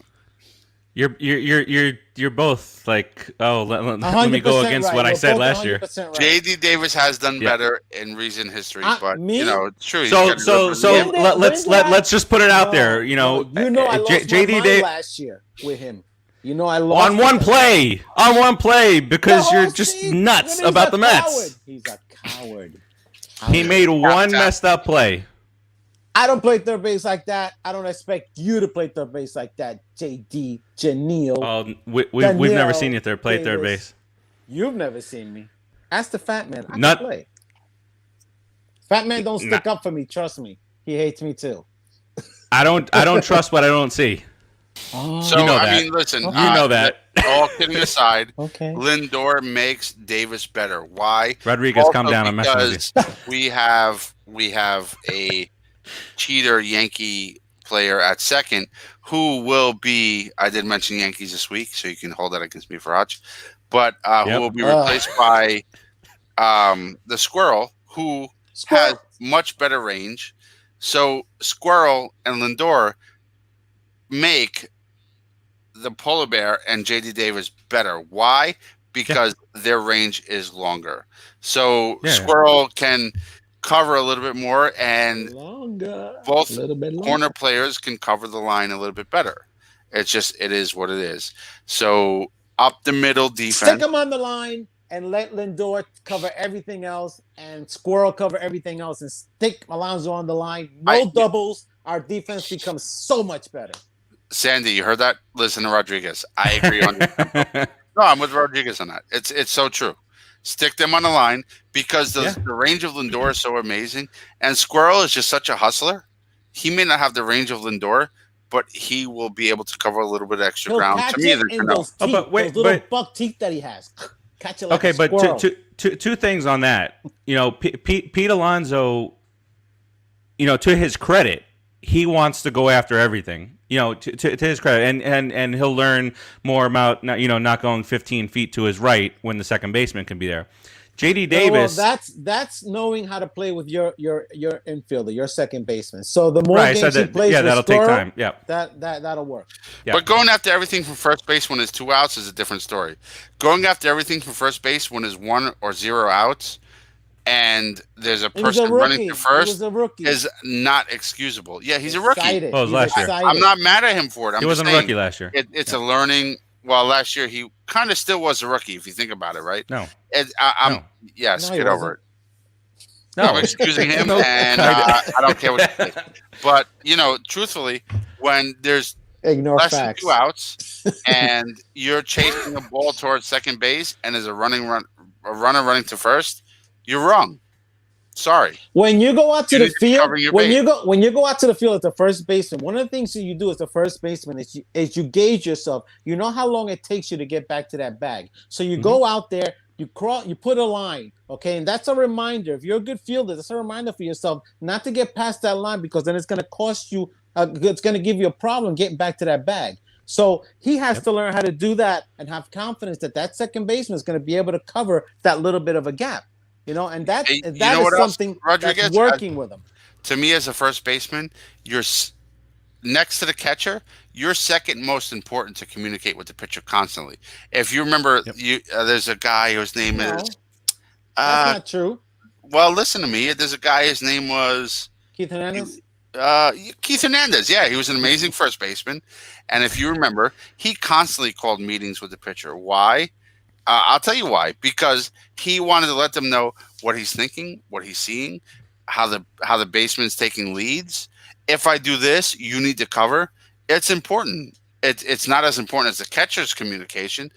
You're both like, let me go against what I said last year. Right. JD Davis has done better in recent history, but it's true. So let's just put it out there. I lost JD Davis last year with him. I lost on one play because you're just nuts about the Mets. He's a coward. He made one messed up play. I don't play third base like that. I don't expect you to play third base like that, JD Janelle. We've never seen you play third base. You've never seen me. Ask the fat man. I can play. Fat man don't stick up for me. Trust me. He hates me too. I don't trust what I don't see. Oh. So I mean, listen. Okay. You know that. All kidding aside, okay. Lindor makes Davis better. Why? Rodriguez, come down. I'm messing with you. We have a cheater Yankee player at second who will be, I did mention Yankees this week, so you can hold that against me for Hutch, but who will be replaced by the Squirrel, who has much better range. So Squirrel and Lindor make the Polar Bear and JD Davis better. Why? Because their range is longer. So Squirrel can cover a little bit more, and both corner players can cover the line a little bit better. It is what it is. So up the middle defense. Stick them on the line and let Lindor cover everything else, and Squirrel cover everything else, and stick Alonso on the line. No doubles. Our defense becomes so much better. Sandy, you heard that? Listen to Rodriguez. I agree on that. No, I'm with Rodriguez on that. It's so true. Stick them on the line because the range of Lindor is so amazing. And Squirrel is just such a hustler. He may not have the range of Lindor, but he will be able to cover a little bit of extra ground. To me, those little buck teeth that he has. Catch it like a squirrel. But two things on that. Pete Alonso, to his credit, he wants to go after everything. To his credit, and he'll learn more about not going 15 feet to his right when the second baseman can be there. JD Davis. Well, that's knowing how to play with your infielder, your second baseman. So the more games he plays with that'll take time. Yeah, that'll work. Yeah. But going after everything from first base when it's 2 outs is a different story. Going after everything from first base when it's 1 or 0 outs, and there's a person running to first is not excusable. Yeah, he's a rookie. Well, last year. I'm not mad at him for it. He wasn't a rookie last year. It's a learning. Well, last year he kind of still was a rookie if you think about it, right? No. Yes, get over it. No. I'm excusing him, and I don't care what you say. But, truthfully, when there's less than 2 outs and you're chasing the ball towards second base and there's a runner running to first, you're wrong. Sorry. When you go out to the field, when you go out to the field as the first baseman, one of the things that you do as the first baseman is you gauge yourself. You know how long it takes you to get back to that bag. So you go out there, you crawl, you put a line, okay, and that's a reminder. If you're a good fielder, that's a reminder for yourself not to get past that line, because then it's going to cost you. It's going to give you a problem getting back to that bag. So he has to learn how to do that and have confidence that second baseman is going to be able to cover that little bit of a gap. And that is something that's working with him. To me, as a first baseman, you're next to the catcher. You're second most important to communicate with the pitcher constantly. If you remember, there's a guy whose name is That's not true. Well, listen to me. There's a guy. His name was Keith Hernandez. Keith Hernandez. Yeah, he was an amazing first baseman, and if you remember, he constantly called meetings with the pitcher. Why? I'll tell you why. Because he wanted to let them know what he's thinking, what he's seeing, how the baseman's taking leads. If I do this, you need to cover. It's important. It's not as important as the catcher's communication.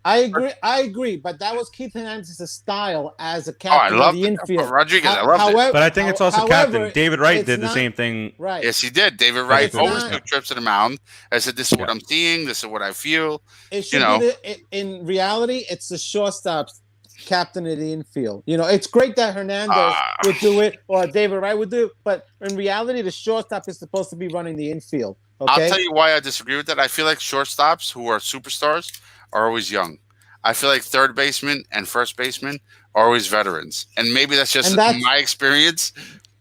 I agree, but that was Keith Hernandez's style as a captain of the infield. Rodriguez, I love it. But I think it's also captain. David Wright did the same thing. Right. Yes, he did. David Wright always took trips to the mound. I said, "This is what I'm seeing. This is what I feel." It should be in reality, it's the shortstop's captain of the infield. It's great that Hernandez would do it or David Wright would do it, but in reality, the shortstop is supposed to be running the infield. Okay? I'll tell you why I disagree with that. I feel like shortstops who are superstars are always young. I feel like third baseman and first baseman are always veterans, and maybe that's just my experience.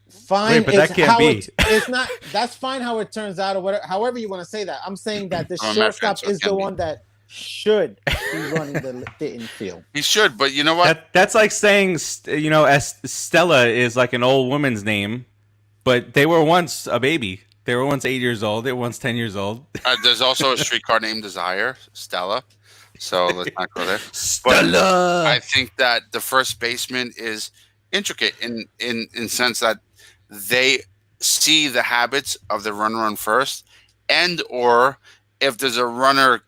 Fine, but that can't be. It's not. That's fine how it turns out, or whatever. However you want to say that. I'm saying that the shortstop is the one that should be running the infield. He should, but you know what? That's like saying Stella is like an old woman's name, but they were once a baby. They were once 8 years old. They were once 10 years old. There's also a streetcar named Desire, Stella. So let's not go there. Stella. But I think that the first baseman is intricate in sense that they see the habits of the runner on first, and or if there's a runner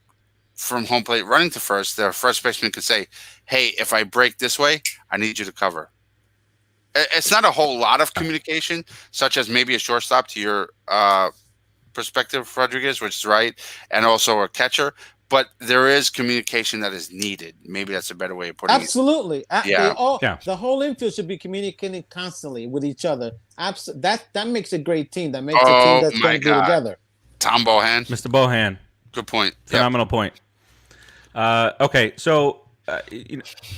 from home plate running to first, the first baseman could say, "Hey, if I break this way, I need you to cover." It's not a whole lot of communication, such as maybe a shortstop to your perspective, Rodriguez, which is right, and also a catcher. But there is communication that is needed. Maybe that's a better way of putting it. Absolutely. The whole infield should be communicating constantly with each other. That makes a great team. That makes a team that's going to be together. Tom Bohan. Mr. Bohan. Good point. Phenomenal point. Okay, so all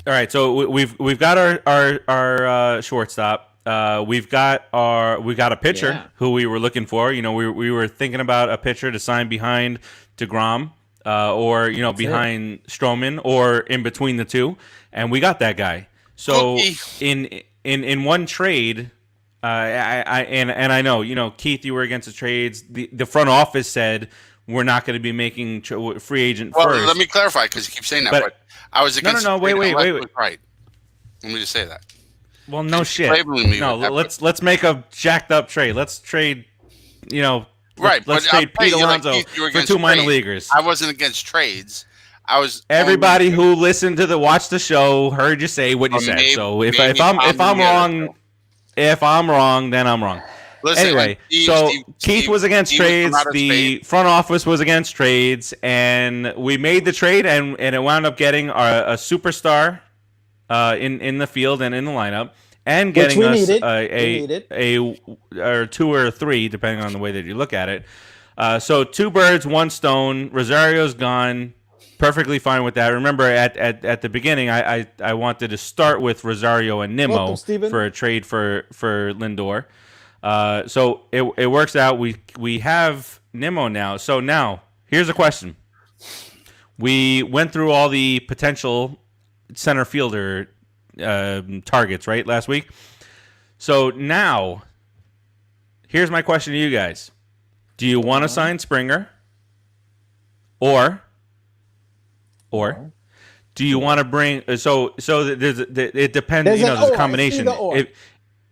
right. So we've got our shortstop. We've got a pitcher who we were looking for. We were thinking about a pitcher to sign behind DeGrom. Or behind Stroman, or in between the two, and we got that guy. So in one trade, I know Keith, you were against the trades. The front office said we're not going to be making free agent first. Well, let me clarify because you keep saying that. But I was against. No. Wait. Right. Let me just say that. Well, no shit. No, let's make a jacked up trade. Let's trade. Right, let's trade Pete Alonso for two minor leaguers. I wasn't against trades. I was. Everybody who listened to watch the show heard you say what you said. So if I'm wrong, then I'm wrong. Listen, anyway, Keith was against trades. The front office was against trades, and we made the trade, and it wound up getting a superstar in the field and in the lineup. And getting us a two or three, depending on the way that you look at it. So 2 birds, 1 stone. Rosario's gone. Perfectly fine with that. Remember, at the beginning, I wanted to start with Rosario and Nimmo for a trade for Lindor. So it works out. We have Nimmo now. So now, here's a question. We went through all the potential center fielder targets, right, last week. So now, here's my question to you guys: do you want to sign Springer, or do you want to bring? So it depends. There's a combination.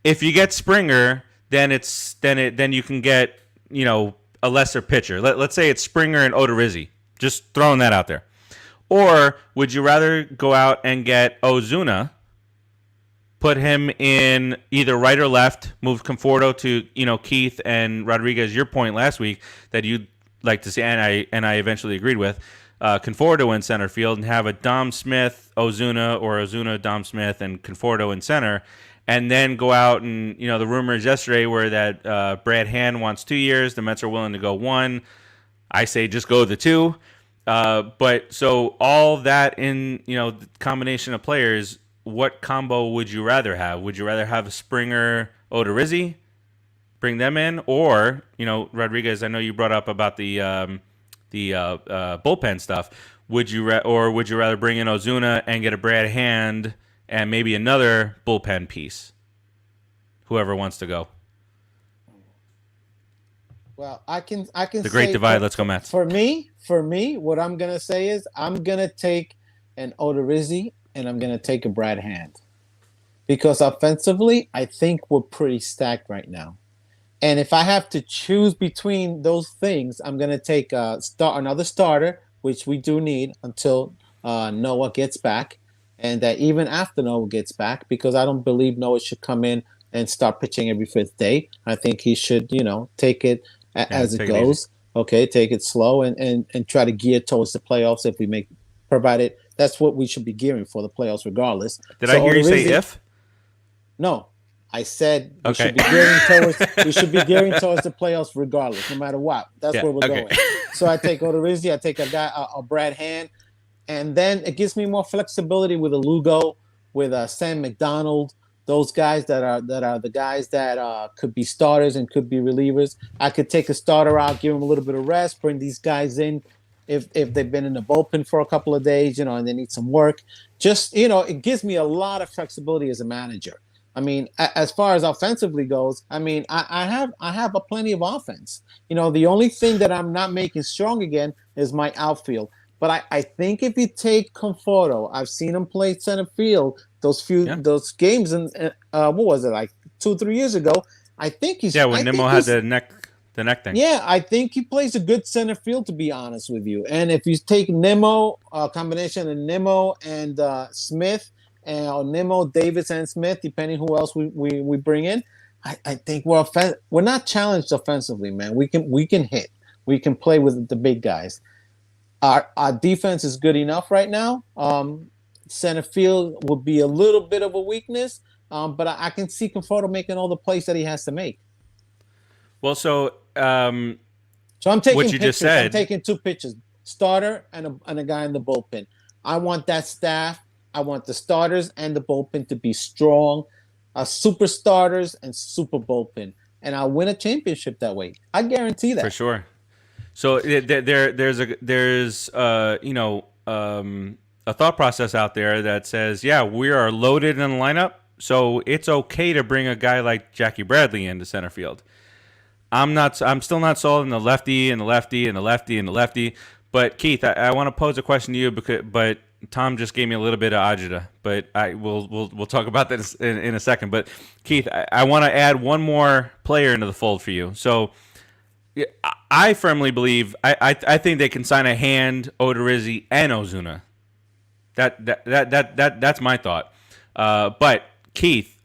If you get Springer, then you can get a lesser pitcher. Let's say it's Springer and Odorizzi. Just throwing that out there. Or would you rather go out and get Ozuna? Put him in either right or left, move Conforto to, Keith and Rodriguez, your point last week that you'd like to see, and I eventually agreed with, Conforto in center field, and have a Dom Smith, Ozuna, or Ozuna, Dom Smith, and Conforto in center, and then go out and, the rumors yesterday were that Brad Hand wants 2 years, the Mets are willing to go 1. I say just go the 2. But so all that in, the combination of players, what combo would you rather have? Would you rather have a Springer, Odorizzi, bring them in, or Rodriguez? I know you brought up about the bullpen stuff. Would you rather bring in Ozuna and get a Brad Hand and maybe another bullpen piece. Whoever wants to go. Well, I can The great say divide. Let's go Mets. For me, what I'm gonna say is I'm gonna take an Odorizzi and I'm gonna take a Brad Hand. Because offensively, I think we're pretty stacked right now. And if I have to choose between those things, I'm going to take another starter, which we do need until Noah gets back. And that even after Noah gets back, because I don't believe Noah should come in and start pitching every fifth day. I think he should, take it as it goes. Okay, take it slow and try to gear towards the playoffs if we make, provided that's what we should be gearing for, the playoffs regardless. Did I hear you say if? No, I said we should be gearing towards the playoffs regardless, no matter what. That's where we're going. So I take Odorizzi, I take a Brad Hand, and then it gives me more flexibility with a Lugo, with Sam McDonald, those guys that are the guys that could be starters and could be relievers. I could take a starter out, give them a little bit of rest, bring these guys in if they've been in the bullpen for a couple of days, and they need some work. Just, it gives me a lot of flexibility as a manager. I mean, as far as offensively goes, I mean, I have a plenty of offense. The only thing that I'm not making strong again is my outfield. But I think if you take Conforto, I've seen him play center field those games, and what was it, like 2-3 years ago? I think he's when Nimmo had the neck thing. Yeah, I think he plays a good center field, to be honest with you. And if you take Nimmo, a combination of Nimmo and Smith. And Nimmo, Davis, and Smith, depending who else we bring in, I think we're not challenged offensively, man. We can hit, we can play with the big guys. Our defense is good enough right now. Center field would be a little bit of a weakness, but I can see Conforto making all the plays that he has to make. Well, so I'm taking what you just said. I'm taking 2 pitchers, starter and a guy in the bullpen. I want that staff. I want the starters and the bullpen to be strong, super starters and super bullpen, and I'll win a championship that way. I guarantee that for sure. So there's a thought process out there that says, yeah, we are loaded in the lineup, so it's okay to bring a guy like Jackie Bradley into center field. I'm still not sold on the lefty and the lefty and the lefty and the lefty. But Keith, I want to pose a question to you but Tom just gave me a little bit of agita, but we'll talk about that in a second. But Keith, I want to add one more player into the fold for you. So I firmly believe I think they can sign a Hand, Odorizzi, and Ozuna. That's my thought. But Keith,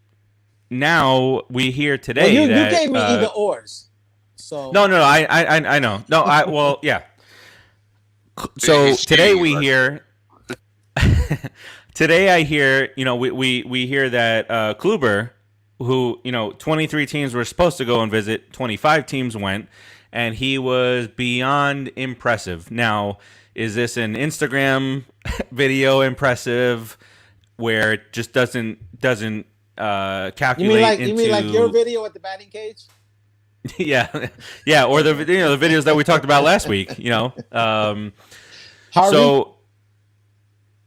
now we hear today you that gave me either ors. So no, I know. No, yeah. So today we hear. Today I hear, we hear that Kluber, who 23 teams were supposed to go and visit, 25 teams went, and he was beyond impressive. Now, is this an Instagram video impressive where it just doesn't calculate? You mean like your video at the batting cage? yeah, or the videos that we talked about last week. Harvey? So.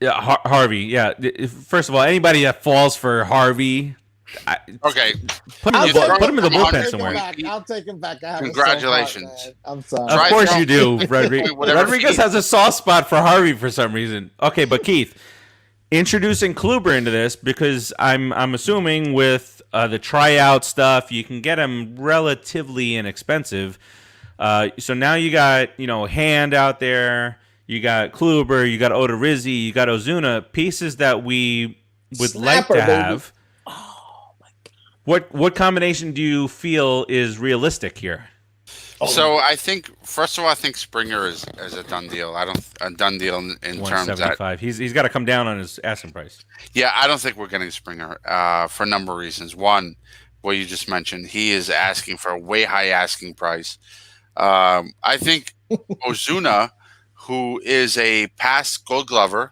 Yeah, Harvey. Yeah. First of all, anybody that falls for Harvey, okay, put him in the bullpen somewhere. I'll take him back. Congratulations. I'm sorry. Of course you do, Rodriguez has a soft spot for Harvey for some reason. Okay, but Keith, introducing Kluber into this because I'm assuming with the tryout stuff, you can get him relatively inexpensive. So now you got Hand out there. You got Kluber, you got Odorizzi, you got Ozuna, pieces that we would like to have. Oh my God! What combination do you feel is realistic here? So I think, first of all, I think Springer is a done deal. A done deal in terms that he's got to come down on his asking price. Yeah, I don't think we're getting Springer for a number of reasons. One, what you just mentioned, he is asking for a way high asking price. I think Ozuna, who is a past Gold Glover,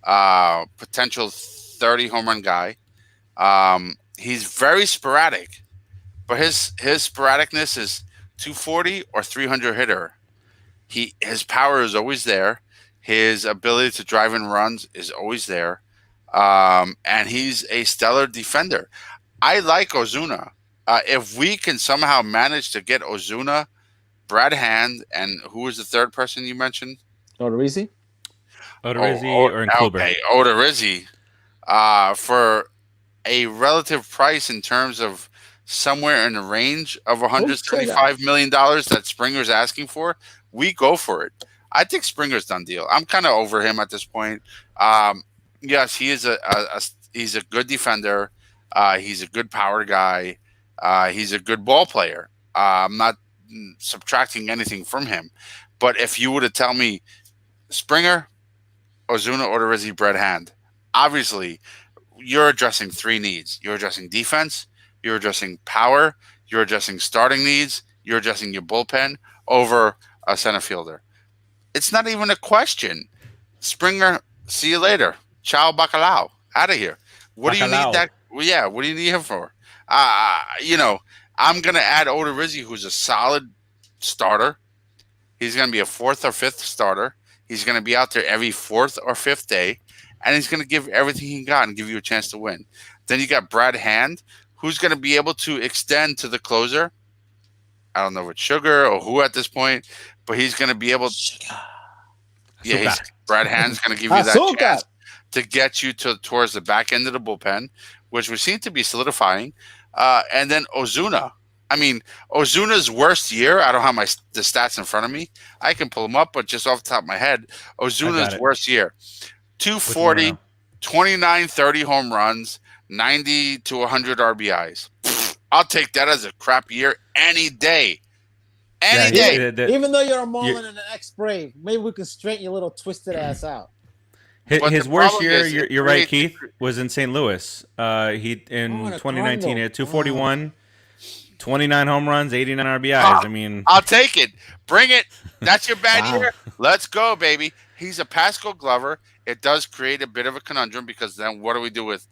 potential 30 home run guy. He's very sporadic, but his sporadicness is 240 or 300 hitter. His power is always there. His ability to drive in runs is always there. and he's a stellar defender. I like Ozuna. If we can somehow manage to get Ozuna, Brad Hand, and who was the third person you mentioned? Odorizzi? Odorizzi or in Kluber? Okay, Odorizzi, for a relative price in terms of somewhere in the range of $175 million that Springer's asking for, we go for it. I think Springer's done deal. I'm kind of over him at this point. Yes, he is he's a good defender. He's a good power guy. He's a good ball player. I'm not subtracting anything from him. But if you were to tell me Springer, Ozuna, Odorizzi, Brad Hand, obviously you're addressing three needs. You're addressing defense, you're addressing power, you're addressing starting needs, you're addressing your bullpen over a center fielder. It's not even a question. Springer, see you later. Ciao, bacalao. Out of here. What do you need that? Well, yeah, what do you need him for? I'm going to add Odorizzi, who's a solid starter. He's going to be a fourth or fifth starter. He's going to be out there every fourth or fifth day, and he's going to give everything he got and give you a chance to win. Then you got Brad Hand, who's going to be able to extend to the closer. I don't know if it's Sugar or who at this point, but he's going to be able to. Yeah, Brad Hand's going to give you that chance to get you towards the back end of the bullpen, which we seem to be solidifying. And then Ozuna. I mean, Ozuna's worst year, I don't have the stats in front of me. I can pull them up, but just off the top of my head, Ozuna's worst year, 240, 29, 30 home runs, 90 to 100 RBIs. I'll take that as a crap year any day. Any day. Even though you're a Marlin and an ex-Brave, maybe we can straighten your little twisted ass out. His worst year, you're right, Keith, was in St. Louis. He in 2019 he had 241, 29 home runs, 89 RBIs. I mean, I'll take it. Bring it. That's your bad year. Let's go, baby. He's a Pascal Glover. It does create a bit of a conundrum because then what do we do with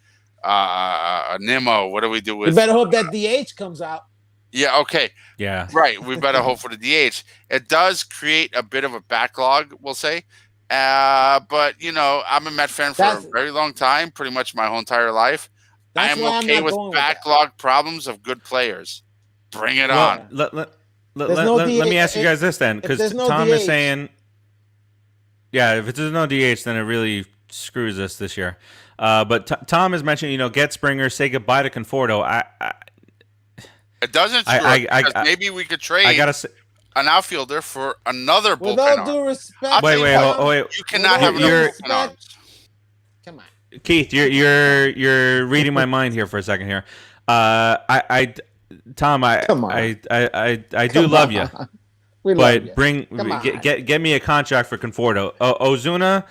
Nimmo? What do we do with? We better hope that DH comes out. Yeah, okay. Yeah. Right. We better hope for the DH. It does create a bit of a backlog, we'll say. But, I'm a Met fan for a very long time, pretty much my whole entire life. I am okay with backlog problems of good players. Bring it on. Let me ask you guys this then, because Tom is saying, if there's no DH, then it really screws us this year. But Tom is mentioning, get Springer, say goodbye to Conforto. It doesn't screw us, maybe we could trade an outfielder for another bullpen. With all due respect, wait. You cannot have another bullpen arms. Come on, Keith. You're reading my mind here for a second here. Tom, I do love you, but get me a contract for Conforto. Ozuna,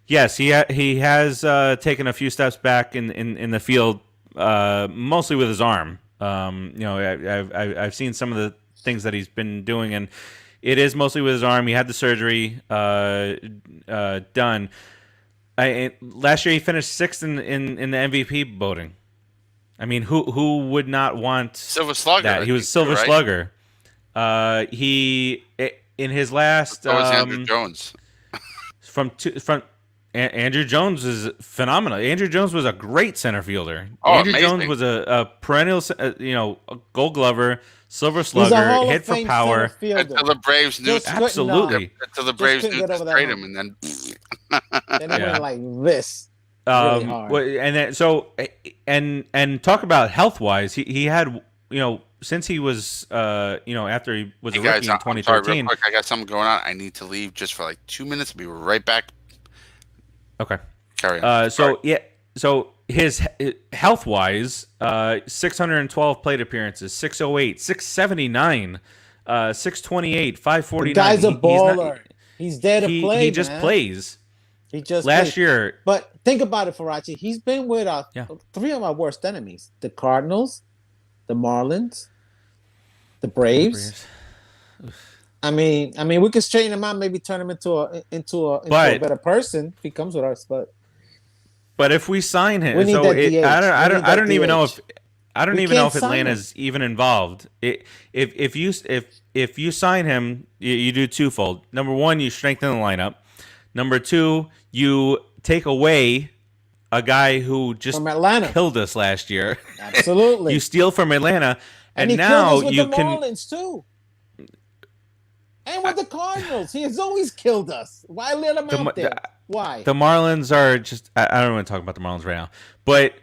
yes, he has taken a few steps back in the field, mostly with his arm. I've seen some of the things that he's been doing, and it is mostly with his arm. He had the surgery done. Last year he finished sixth in the MVP voting. I mean, who would not want Silver Slugger? That? He was Silver Slugger. He in his last. So was Andrew Jones. from Andrew Jones is phenomenal. Andrew Jones was a great center fielder. Andrew Jones was a perennial, a Gold Glover, Silver Slugger, hit for power. Until the Braves knew. Absolutely. Until the Braves knew to trade him, and then. And they went like this. Really hard. And then and talk about health wise, he had since he was after he was a rookie in 2013. Sorry, real quick, I got something going on. I need to leave just for like 2 minutes. I'll be right back. Okay. Carry on. So his health wise, 612 plate appearances, 608, 679, 628, 549. The guy's a baller. He's there to play. He just plays. He just last year. But think about it, Faraci. He's been with three of our worst enemies: the Cardinals, the Marlins, the Braves. I mean, we could straighten him out, maybe turn him into a better person if he comes with us. But if we sign him, I don't even know if Atlanta's even involved. If you sign him, you do twofold. Number one, you strengthen the lineup. Number two, you take away a guy who just From Atlanta. killed us last year. Absolutely. You steal from Atlanta, and he now killed us with you the can. Marlins too. And with the Cardinals. He has always killed us. Why let him out there? Why? The Marlins are just. I don't want to talk about the Marlins right now, but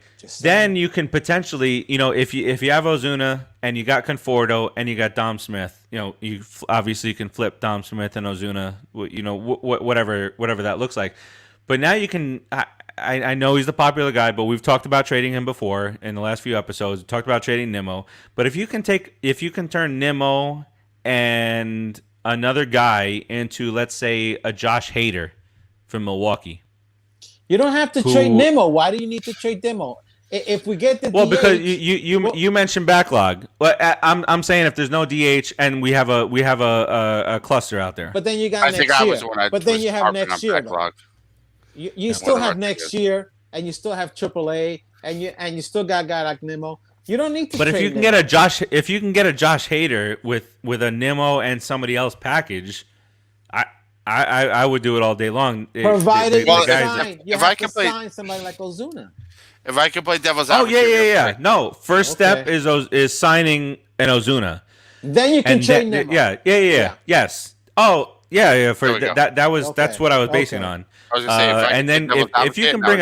then you can potentially, if you have Ozuna and you got Conforto and you got Dom Smith, you obviously can flip Dom Smith and Ozuna, whatever that looks like. But now you can. I know he's the popular guy, but we've talked about trading him before in the last few episodes. We talked about trading Nimmo, but if you can turn Nimmo and another guy into, let's say, a Josh Hader from Milwaukee. You don't have to trade Nimmo. Why do you need to trade Nimmo? If we get the DH, because you mentioned backlog. But I'm saying if there's no DH and we have a cluster out there. But then you got next year. But then you have next year. You still have next year, and you still have AAA, and you still got a guy like Nimmo. You don't need to. But if you can get a Josh Hader with a Nimmo and somebody else package, I would do it all day long. Provided you have to sign somebody like Ozuna. If I could play devil's advocate. Oh yeah. No, first step is signing an Ozuna. Then you can trade Nimmo. Yeah. Yes. Oh yeah. For that's what I was basing on. I was gonna say, and then if you can bring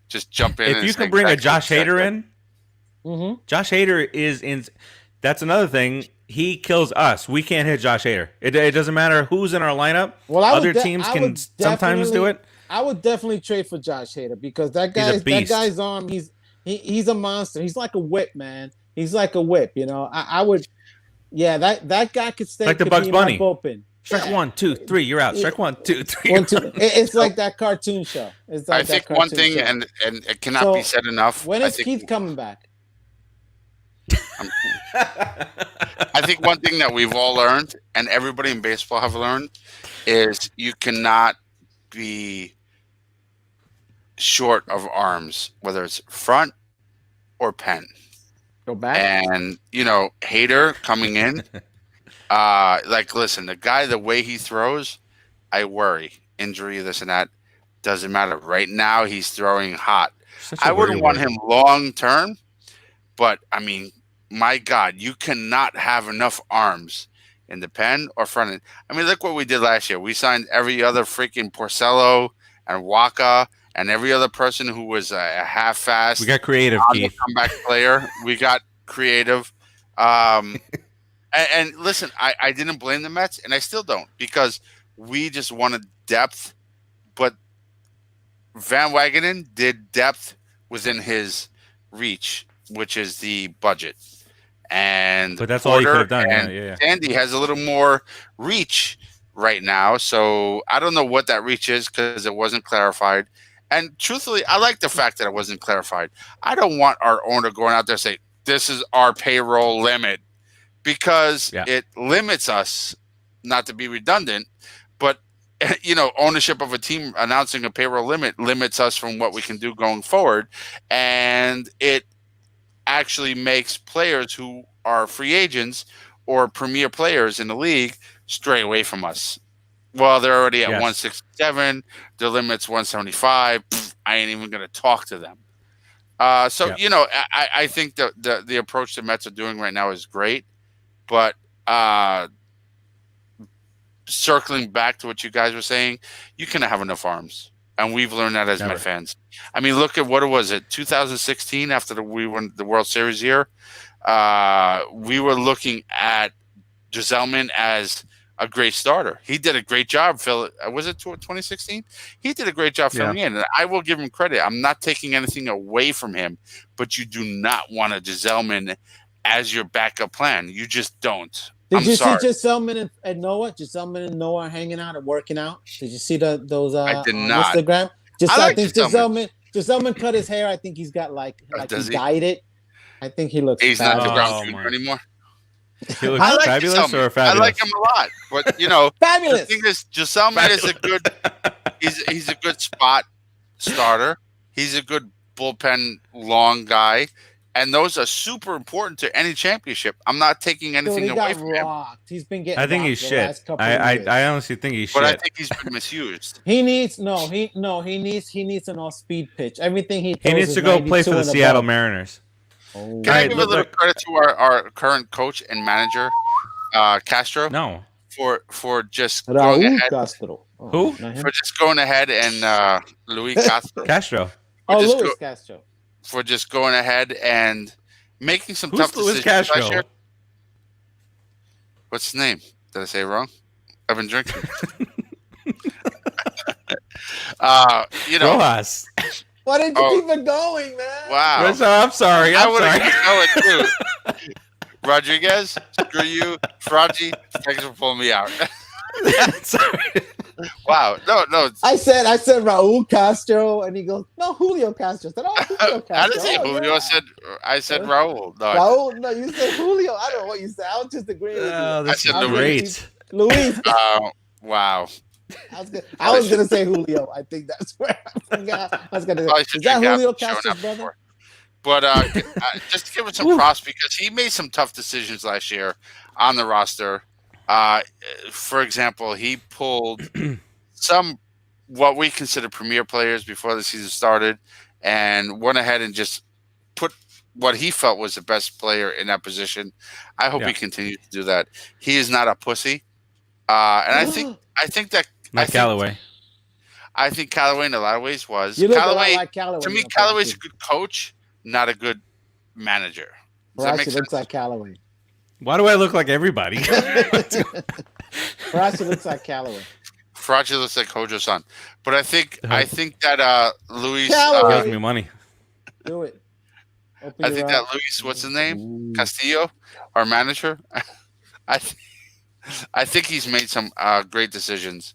just jump in. If you can bring a Josh Hader in. Mm-hmm. Josh Hader is in. That's another thing. He kills us. We can't hit Josh Hader. It doesn't matter who's in our lineup. Well, other teams can sometimes do it. I would definitely trade for Josh Hader because that guy's arm. He's a monster. He's like a whip, man. He's like a whip. I would. Yeah, that guy could stay like the Bugs Bunny. Bullpen. Strike 1, 2, 3, you're out. Strike 1, 2, 3. 1, 2. It's like that cartoon show. It's like I think one thing, and it cannot be said enough. When is Keith coming back? I think one thing that we've all learned, and everybody in baseball have learned, is you cannot be short of arms, whether it's front or pen. Go back. And, Hader coming in, listen, the guy, the way he throws, I worry. Injury, this and that, doesn't matter. Right now, he's throwing hot. I wouldn't want him long term, but, my God, you cannot have enough arms in the pen or front end. Look what we did last year. We signed every other freaking Porcello and Waka and every other person who was a half-fast. We got creative, Keith. Comeback player. We got creative. And listen, I didn't blame the Mets, and I still don't, because we just wanted depth. But Van Wagenen did depth within his reach, which is the budget. But that's all you could have done. Yeah. Sandy has a little more reach right now, so I don't know what that reach is because it wasn't clarified. And truthfully, I like the fact that it wasn't clarified. I don't want our owner going out there and say, this is our payroll limit, because it limits us, not to be redundant, but ownership of a team announcing a payroll limit limits us from what we can do going forward. And it actually makes players who are free agents or premier players in the league stray away from us. Well, they're already at 167. Their limit's 175. I ain't even going to talk to them. I think the approach the Mets are doing right now is great. But circling back to what you guys were saying, you cannot have enough arms. And we've learned that as Met fans. Look at what it was. 2016, after we won the World Series year, we were looking at Giselman as a great starter. He did a great job. Was it 2016? He did a great job filling in. And I will give him credit. I'm not taking anything away from him. But you do not want a Giselman as your backup plan. You just don't. Did you see Giselman and Noah? Giselman and Noah hanging out and working out? Did you see those I did not. Instagram? I think Giselman cut his hair. I think he's got like he dyed it. I think he looks. He's not the Brown Jr. anymore. He looks fabulous or fabulous? I like him a lot, but fabulous. The thing is, Giselman is a good. He's a good spot starter. He's a good bullpen long guy. and those are super important to any championship. I'm not taking anything He away got from him, rocked. He's been getting. I think rocked he's the shit. last couple of years. I honestly think he's but I shit. think he's been misused. He needs an off-speed pitch. Everything he throws He needs is to go play 92 for the and Seattle above. Mariners. Oh. Can I Alright, give a little credit to our current coach and manager, Castro, No. for just going Raul ahead, Castro. Oh, Who? not him? for just going ahead and Luis Castro Castro. Oh, just Luis Castro. for just going ahead and making some Who's tough Luis decisions last Castro? year. What's his name? Did I say it wrong? I've been drinking. Rojas. Why didn't you keep it going, man? Wow. I'm sorry. I I'm would sorry. have kept going too. Rodriguez, screw you. Fraji, thanks for pulling me out. Sorry. Wow. No. I said Raul Castro, and he goes, no, Julio Castro. I said, oh, Julio Castro. I didn't say Oh, Julio. yeah. I said Raul. No, Raul, no, you said Julio. I don't know what you said. I was just agreeing with you. Oh, this I is said great. Luis. wow. I was gonna say Julio. I think that's where I forgot. I was gonna say, Probably is should that drink Julio after showing Castro's up brother? before. But just to give him some props because he made some tough decisions last year on the roster. For example, he pulled some what we consider premier players before the season started and went ahead and just put what he felt was the best player in that position. I hope he continues to do that. He is not a pussy. And I think that Like Callaway. I think Callaway in a lot of ways was. You look a lot Callaway, like Callaway. to me, Callaway's a good coach, not a good manager. Does that make sense? looks like Callaway. Why do I look like everybody? Farachi looks like Callaway. Fraji looks like Hojo-san. But I think that Luis He owes me money. Do it. I think that Luis, what's his name? Castillo, our manager. I think he's made some great decisions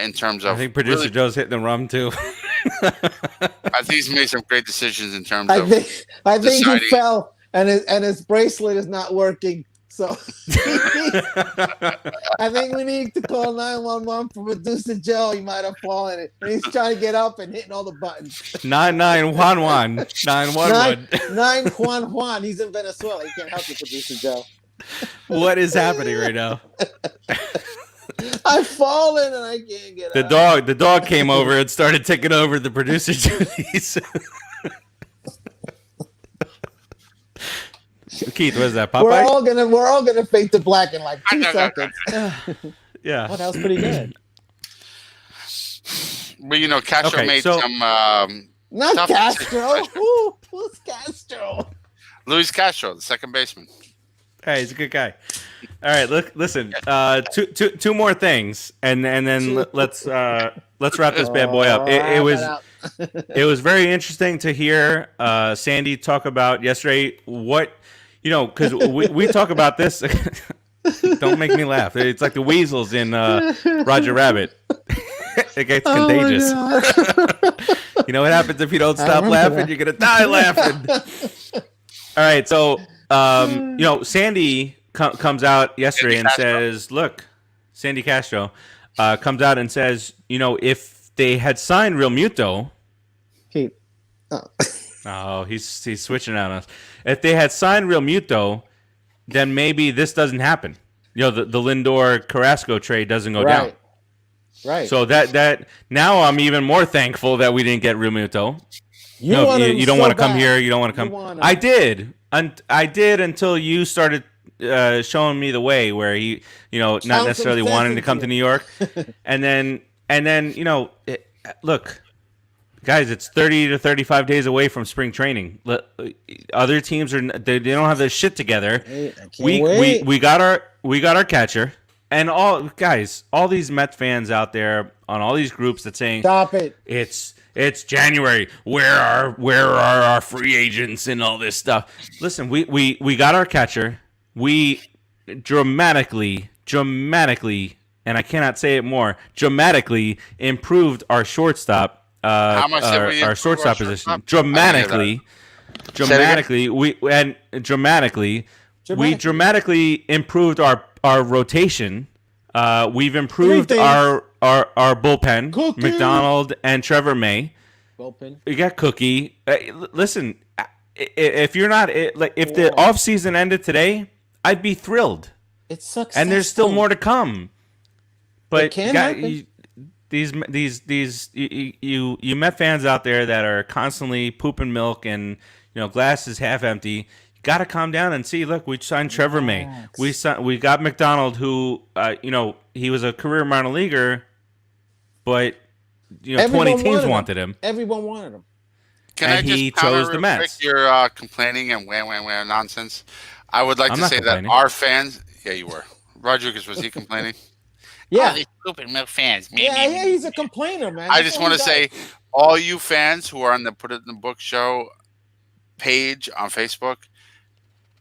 in terms of. I think producer really, Joe's hitting the rum too. I think he's made some great decisions in terms I of. think he deciding- fell and his bracelet is not working. So I think we need to call 911 for producer Joe. He might have fallen and he's trying to get up and hitting all the buttons. 9911 911. Nine Juan. He's in Venezuela. He can't help you, producer Joe. What is happening right now? I've fallen and I can't get up. The dog came over and started taking over the producer's duties. Keith, what is that? Popeye? We're all gonna fade to black in like 2 seconds. Yeah. Oh, that was pretty good. But Castro made some. Not tough Castro. decisions. Who's Castro? Luis Castro, the second baseman. Hey, he's a good guy. All right, listen. Two more things, and then let's wrap this bad boy up. It was very interesting to hear Sandy talk about yesterday. Because we talk about this. Don't make me laugh. It's like the weasels in Roger Rabbit. It gets contagious. You know what happens if you don't stop laughing? that. You're gonna die laughing. All right, so Sandy comes out yesterday and says, "Look, Sandy Castro comes out and says, if they had signed Real Muto." Keith. Oh, he's switching on us. If they had signed Real Muto, then maybe this doesn't happen. The Lindor Carrasco trade doesn't go down. Right. So that now I'm even more thankful that we didn't get Real Muto. You don't want to come here. You don't want to come. I did. I did until you started showing me the way where he, not necessarily wanting to come to New York, and then look. Guys, it's 30 to 35 days away from spring training. Other teams they don't have their shit together. We got our catcher, and all these Met fans out there on all these groups that saying, "Stop it! It's January. Where are our free agents and all this stuff?" Listen, we got our catcher. We dramatically, and I cannot say it more, dramatically improved our shortstop. How much did we our improve shortstop our position shortstop? we dramatically improved our rotation. We've improved our bullpen. Cookie. McDonald and Trevor May. Bullpen. We got Cookie. Listen, if you're not like if the offseason ended today, I'd be thrilled. It's successful. And there's still more to come. But It can happen. You Met fans out there that are constantly pooping milk and glass is half empty. You got to calm down and see. Look, we signed Trevor May. We got McDonald, who he was a career minor leaguer, but 20 teams wanted him. Everyone wanted him. Can and I just he chose the Mets. Your complaining and wah nonsense. I would like to say that our fans. Yeah, you were. Rodriguez, was he complaining? Yeah, these stupid milk fans. Yeah, he's a complainer, man. I just want to say, all you fans who are on the Put It in the Book show page on Facebook,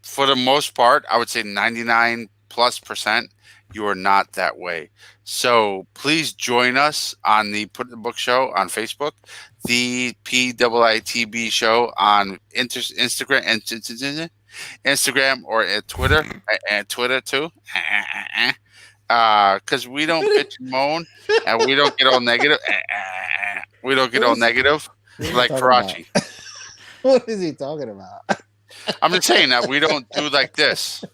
for the most part, I would say 99+%, you are not that way. So please join us on the Put It in the Book show on Facebook, the PIITB show on Instagram or at Twitter, and Twitter too. Because we don't bitch and moan and we don't get all negative. We don't get all negative like Farachi. What is he talking about? I'm just saying that we don't do like this.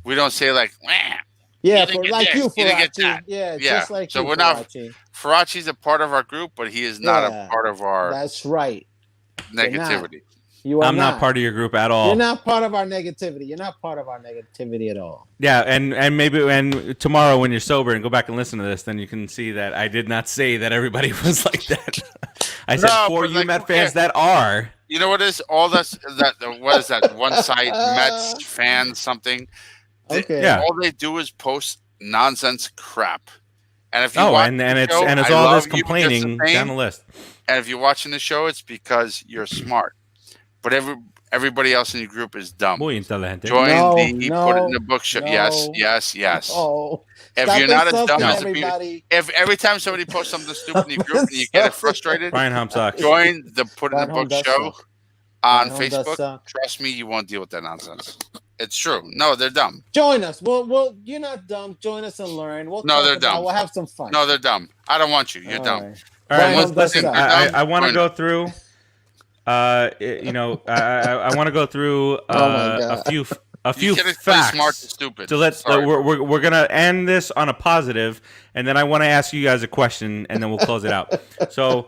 We don't say like, wah. Yeah, like you, Farachi. Yeah, just like so you, we're Farachi. not. Farachi's a part of our group, but he is not a part of our. That's right. Negativity. I'm not part of your group at all. You're not part of our negativity. You're not part of our negativity at all. Yeah, and maybe tomorrow when you're sober and go back and listen to this, then you can see that I did not say that everybody was like that. I said for you Met fans that are. You know what is all that? What is that? One side Mets fan something. Okay. Yeah. All they do is post nonsense crap. And if you it's all this complaining down the list. And if you're watching the show, it's because you're smart. But everybody else in your group is dumb. Muy inteligente. Join Put It in the Book show. Yes. Oh, if you're not as dumb as if every time somebody posts something stupid in your group and you get frustrated, Brian Hump sucks. Join the Put It in the Book show on Facebook. Trust me, you won't deal with that nonsense. It's true. No, they're dumb. Join us. Well, you're not dumb. Join us and learn. They're dumb. We'll have some fun. No, they're dumb. I don't want you. You're dumb. Right. All right, listen. I want to go through. I want to go through a few facts. Smart and stupid. So we're gonna end this on a positive, and then I want to ask you guys a question, and then we'll close it out. So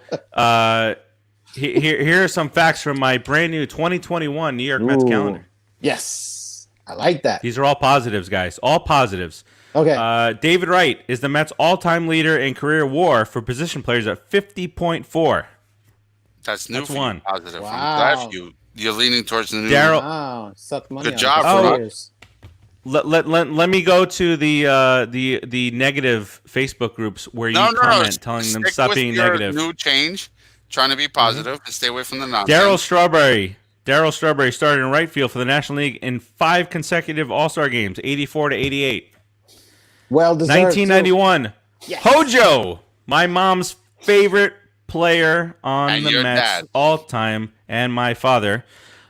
here are some facts from my brand new 2021 New York Mets calendar. Yes, I like that. These are all positives, guys. All positives. Okay. David Wright is the Mets' all-time leader in career WAR for position players at 50.4. That's new. That's one. Positive. Wow. I'm glad you're leaning towards the new. Daryl, wow, suck money. Good job for us. Let me go to the negative Facebook groups where you comment telling them stop being negative. New change, trying to be positive and stay away from the nonsense. Darryl Strawberry started in right field for the National League in 5 consecutive All-Star games, 84 to 88. Well deserved. 1991. Yes. Hojo, my mom's favorite player on the Mets all time, and my father.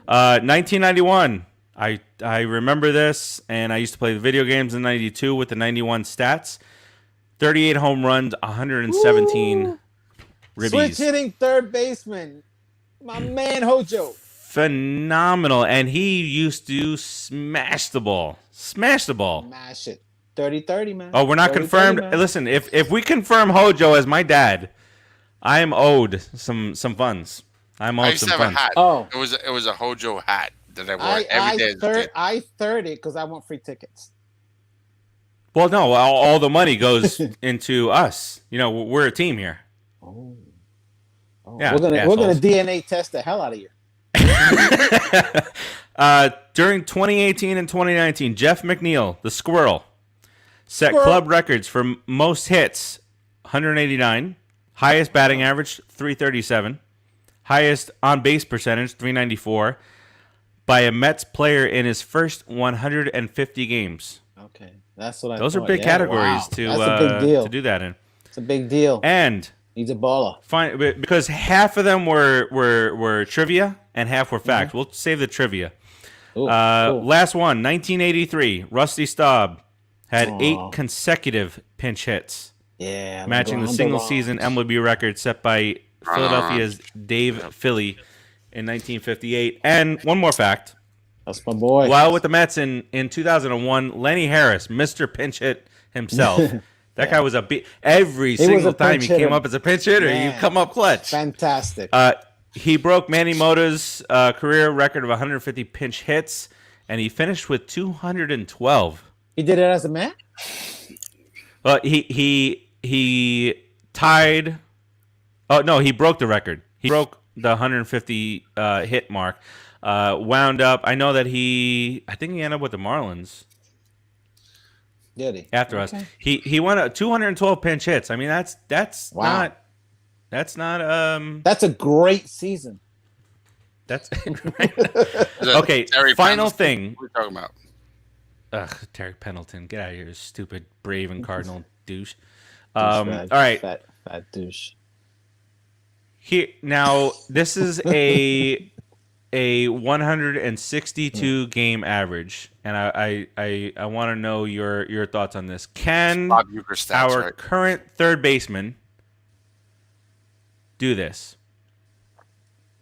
1991. I remember this, and I used to play the video games in '92 with the '91 stats. 38 home runs, 117 ribbies. Switch hitting third baseman, my man Hojo. Phenomenal, and he used to smash the ball. Smash it. 30-30, man. Oh, we're not confirmed. Listen, if we confirm Hojo as my dad, I am owed some funds. I'm owed some funds. Hat. Oh, it was a Hojo hat that I wore every day. I 30 because I want free tickets. Well, no, all the money goes into us. We're a team here. Oh. Yeah, we're gonna DNA test the hell out of you. During 2018 and 2019, Jeff McNeil, the Squirrel, set club records for most hits, 189. Highest batting average, 337. Highest on-base percentage, 394. By a Mets player in his first 150 games. Okay, that's what I Those are big categories to do that in. It's a big deal. And he's a baller. Fine, because half of them were trivia and half were facts. Mm-hmm. We'll save the trivia. Cool. Last one, 1983. Rusty Staub had 8 consecutive pinch hits. Yeah, matching the single-season MLB record set by Philadelphia's Dave Philly in 1958. And one more fact. That's my boy. While with the Mets in 2001, Lenny Harris, Mr. Pinch Hit himself, that guy was every single time he came up as a pinch hitter, Man. you come up clutch. Fantastic. He broke Manny Mota's career record of 150 pinch hits, and he finished with 212. He did it as a man? Well, he tied. Oh no, he broke the record. He broke the 150 hit mark. Wound up. I know that I think he ended up with the Marlins. Did he? After us, he won 212 pinch hits. I mean, that's wow. not. That's not. That's a great season. That's okay. Terry Final Pendleton. thing. What are you talking about? Ugh, Terry Pendleton, get out of here, you stupid Brave and Cardinal douche. Douchebag, all right, fat douche. Here now, this is a 162 game average, and I want to know your thoughts on this. Can Bob Uecker stats, our right? current third baseman do this?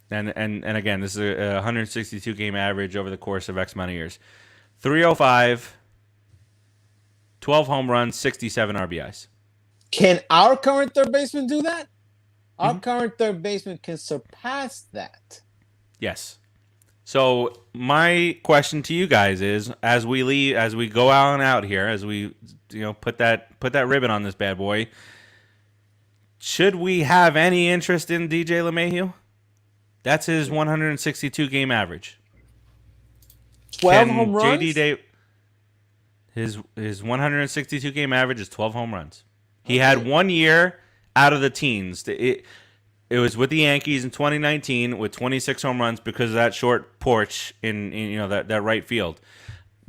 And again, this is a 162 game average over the course of X amount of years. 305, 12 home runs, 67 RBIs. Can our current third baseman do that? Our current third baseman can surpass that. Yes. So my question to you guys is, as we go out here, as we put that ribbon on this bad boy, should we have any interest in DJ LeMahieu? That's his 162 game average. 12 home runs. His 162 game average is 12 home runs. He had 1 year out of the teens. It was with the Yankees in 2019 with 26 home runs because of that short porch in that right field.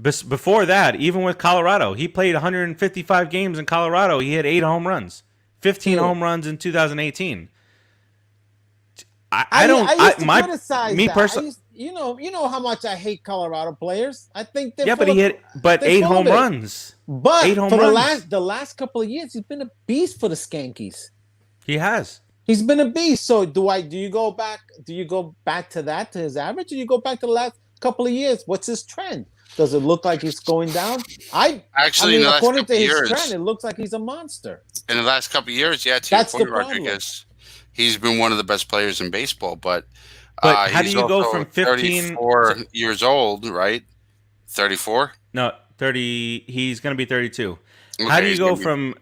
Before that, even with Colorado, he played 155 games in Colorado. He had 8 home runs, 15 home runs in 2018. I used to criticize me that. Personally, you know how much I hate Colorado players. I think they're but he hit 8 home runs. But 8 home for runs. the last couple of years, he's been a beast for the Skankies. He has. He's been a beast. So do you go back to that, to his average, or do you go back to the last couple of years? What's his trend? Does it look like he's going down? According to his trend, it looks like he's a monster. In the last couple of years, yeah, to your point, Rodriguez, he's been one of the best players in baseball. But how do you go from 15 34 years old, right? 34? No, 30. He's going to be 32. Okay, how do you go from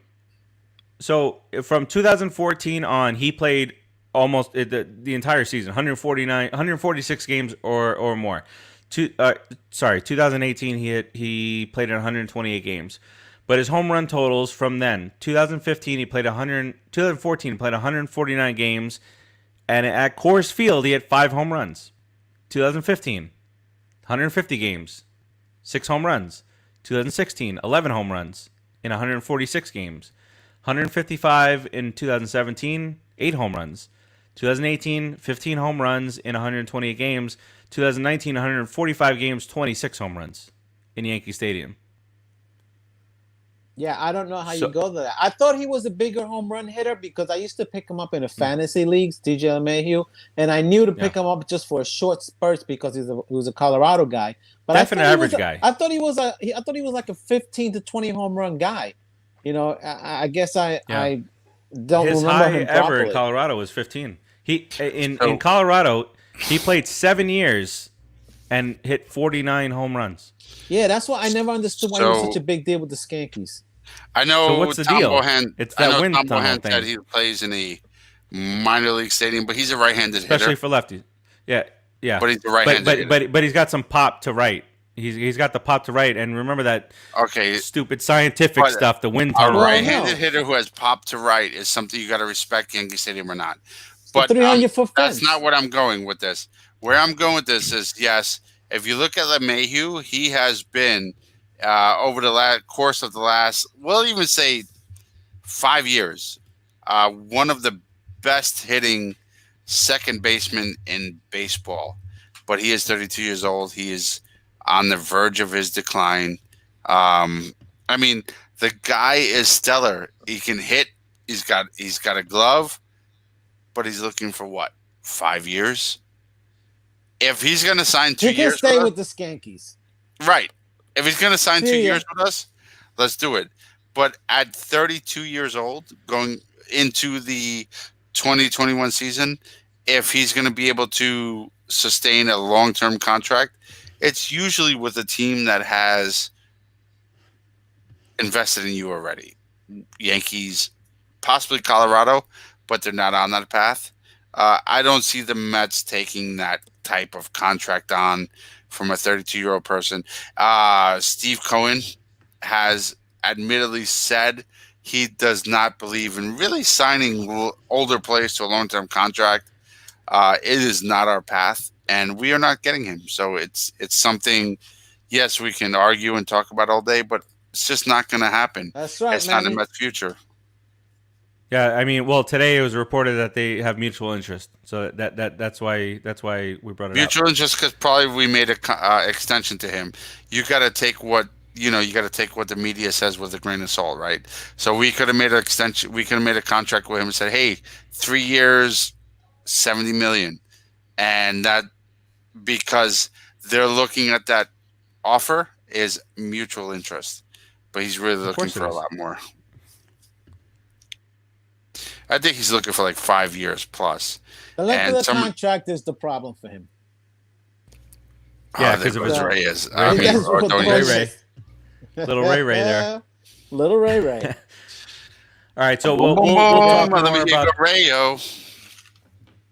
2014 on? He played almost the entire season, 146 games or more. 2018 he played in 128 games. But his home run totals from then, 2015 he played 2014 he played 149 games, and at Coors Field he had 5 home runs. 2015, 150 games, 6 home runs. 2016, 11 home runs in 146 games. 155 in 2017, 8 home runs. 2018, 15 home runs in 128 games. 2019, 145 games, 26 home runs in Yankee Stadium. Yeah, I don't know how you go to that. I thought he was a bigger home run hitter because I used to pick him up in the fantasy leagues, DJ LeMahieu, and I knew to pick him up just for a short spurts because he was a Colorado guy. But definite average guy. I thought he was like a 15 to 20 home run guy. I guess I don't His remember high him ever properly. in Colorado was 15. In Colorado, he played 7 years and hit 49 home runs. Yeah, that's why I never understood why he was such a big deal with the Skankies. I know. So what's the deal? It's that wind tunnel thing. Said he plays in a minor league stadium, but he's a right-handed hitter, especially for lefties. Yeah. But he's a right-handed hitter. But he's got some pop to right. He's got the pop to right, and remember that stupid scientific stuff. The wind tunnel. A right-handed hitter who has pop to right is something you got to respect, Yankee Stadium or not. But 300-foot fence. That's not what I'm going with this. Where I'm going with this is, yes, if you look at LeMahieu, he has been over the course of the last, we'll even say 5 years, one of the best hitting second basemen in baseball. But he is 32 years old. He is on the verge of his decline. The guy is stellar. He can hit. He's got a glove, but he's looking for what? 5 years? If he's going to sign 2 He can years stay with with us, the Skankies. right. If he's going to sign 2 Yeah. years with us, let's do it. But at 32 years old, going into the 2021 season, if he's going to be able to sustain a long-term contract, it's usually with a team that has invested in you already. Yankees, possibly Colorado, but they're not on that path. I don't see the Mets taking that type of contract on from a 32-year-old person. Steve Cohen has admittedly said he does not believe in really signing older players to a long-term contract. It is not our path, and we are not getting him. So it's something. Yes, we can argue and talk about all day, but it's just not going to happen. That's right, It's not in Manny. the Mets' future. Yeah, I mean, well, today it was reported that they have mutual interest, so that's why we brought it up. Mutual interest because probably we made a extension to him. You got to take what you got to take what the media says with a grain of salt, right? So we could have made an extension. We could have made a contract with him and said, "Hey, 3 years, $70 million," and that because they're looking at that offer is mutual interest, but he's really looking for a lot more. I think he's looking for like 5 years plus. The length of the contract is the problem for him. Yeah, because of his Reyes. Ray. Little Ray there. Little Ray. All right, so we'll talk more about Rayo.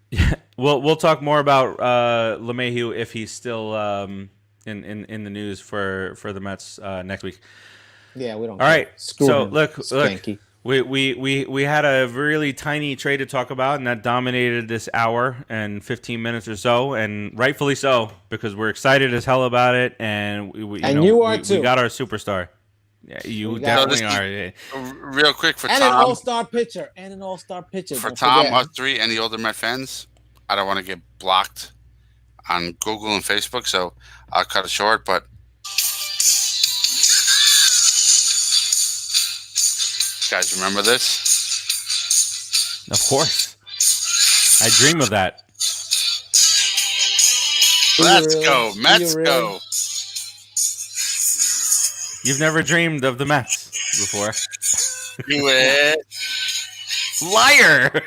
Yeah, we'll talk more about LeMahieu if he's still in the news for the Mets next week. Yeah, we don't. All right, so him. look. Skanky. We had a really tiny trade to talk about, and that dominated this hour and 15 minutes or so, and rightfully so, because we're excited as hell about it, and we got our superstar. Yeah, you definitely are. Real quick for and Tom, an all-star pitcher, for Tom, us three, and the older Met fans. I don't want to get blocked on Google and Facebook, so I'll cut it short. But guys, remember this? Of course. I dream of that. Let's go. Mets go. You've never dreamed of the Mets before. Do it. Liar.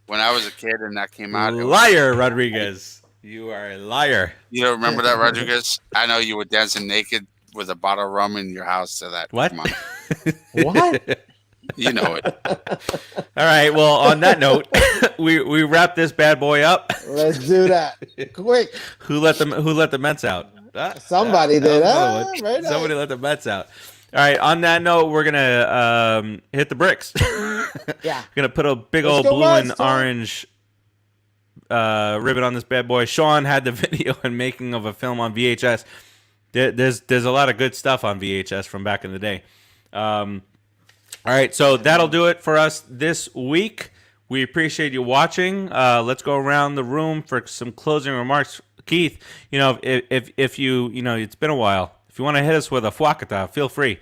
When I was a kid and that came out. Liar, Rodriguez. You are a liar. You don't remember that, Rodriguez? I know you were dancing naked with a bottle of rum in your house to that. What? Come on. What? You know it. All right. Well, on that note, we wrap this bad boy up. Let's do that quick. Who let the Mets out? Somebody did. Right. Somebody let the Mets out. All right. On that note, we're gonna hit the bricks. Yeah. Gonna put a big old blue and orange ribbon on this bad boy. Sean had the video and making of a film on VHS. There's a lot of good stuff on VHS from back in the day. All right, so that'll do it for us this week. We appreciate you watching. Let's go around the room for some closing remarks. Keith, if you it's been a while. If you want to hit us with a fuacata, feel free.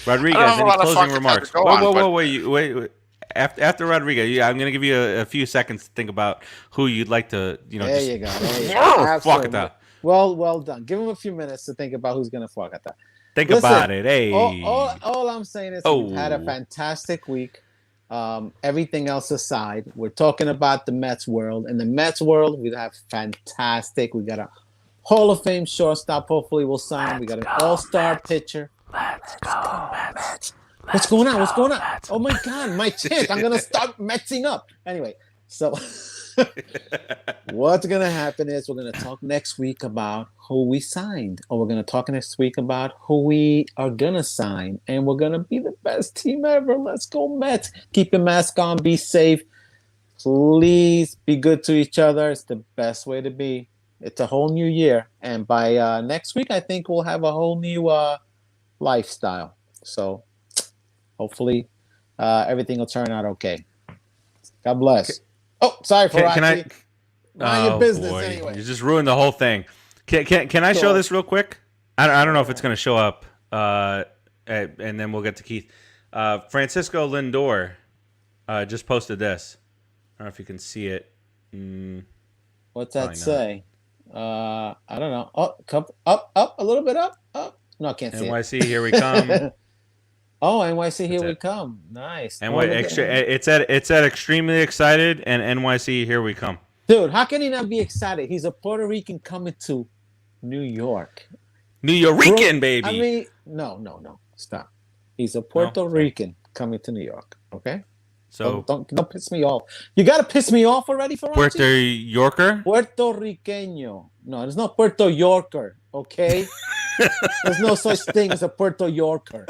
Rodriguez, any closing remarks? Wait. After Rodriguez, I'm going to give you a few seconds to think about who you'd like to, There you go. Fuacata. Well done. Give him a few minutes to think about who's going to fuacata. Think about it. Hey. All I'm saying is we've had a fantastic week. Everything else aside, we're talking about the Mets world. In the Mets world, we have fantastic. We got a Hall of Fame shortstop. Hopefully, we'll sign. We got an all-star pitcher. Let's go, Mets. What's going on? Oh my God, my chant! I'm gonna start messing up. Anyway, so what's gonna happen is we're gonna talk next week about who we signed, or we're gonna talk next week about who we are gonna sign, and we're gonna be the best team ever. Let's go, Mets! Keep your mask on. Be safe. Please be good to each other. It's the best way to be. It's a whole new year, and by next week, I think we'll have a whole new lifestyle. So. Hopefully, everything will turn out okay. God bless. Oh, sorry for Rocky. Mind your business anyway. You just ruined the whole thing. Can I show this real quick? I don't know if it's going to show up, and then we'll get to Keith. Francisco Lindor just posted this. I don't know if you can see it. What's that say? I don't know. Oh, up, a little bit up. No, I can't see NYC, here we come. it. Oh, NYC, here That's we it. come. Nice. And Oh, what look extra? at It's at extremely excited and NYC, here we come. dude, how can he not be excited? He's a Puerto Rican coming to New York. New Yorican, baby. I mean, no. Stop. He's a No? Puerto Sorry. Rican coming to New York. Okay? So Don't piss me off. You gotta piss me off already, Ferrari? Puerto Yorker. Puerto Riqueño. No, there's no Puerto Yorker. Okay? There's no such thing as a Puerto Yorker.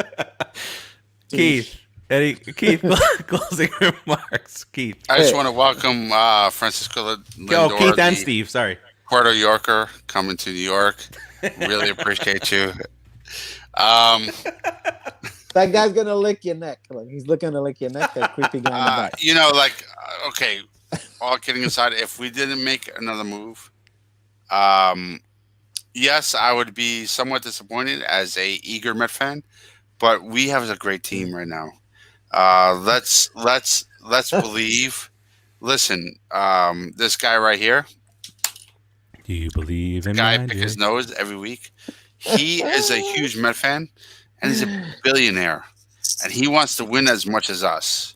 Keith, Eddie, Keith, closing remarks. Keith. I just want to welcome Francisco Lindor, Oh, Keith and the Steve. Sorry. Puerto Yorker, coming to New York. Really appreciate you. That guy's gonna lick your neck. Like, he's looking to lick your neck. That creepy guy in the back. You know, like, okay, all kidding aside, if we didn't make another move, yes, I would be somewhat disappointed as a eager Met fan, but we have a great team right now. Let's believe. Listen, this guy right here, Do you believe in guy magic? pick his nose every week. He is a huge Met fan, and he's a billionaire, and he wants to win as much as us.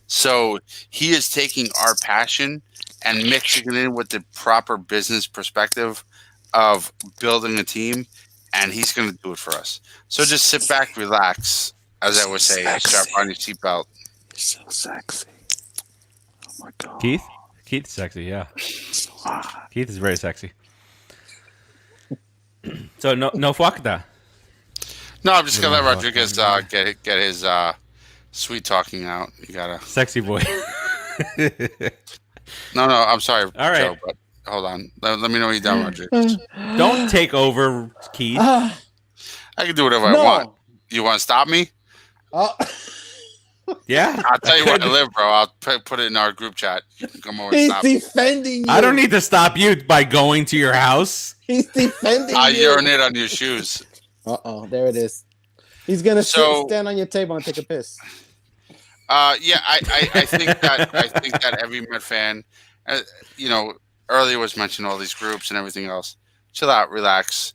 So he is taking our passion and mixing it in with the proper business perspective of building a team, and he's going to do it for us. So just sit back, relax, as I would say, strap on your seatbelt. So sexy. Oh my god. Keith? Keith's sexy, yeah. Keith is very sexy. So no fuck that. No, I'm just going to let Yeah. Rodriguez get his sweet talking out. You got to. Sexy boy. No, I'm sorry, All right. Joe, but hold on. Let me know when you're done, Rodriguez. Don't take over, Keith. I can do whatever I want. You want to stop me? Oh. Yeah. I'll tell you where I live, bro. I'll put it in our group chat. You can come over and He's stop me. defending you. I don't need to stop you by going to your house. He's defending I'll you. urinate on your shoes. There it is. He's gonna So- stand on your table and take a piss. Yeah, I think that every Met fan, earlier was mentioned all these groups and everything else. Chill out, relax.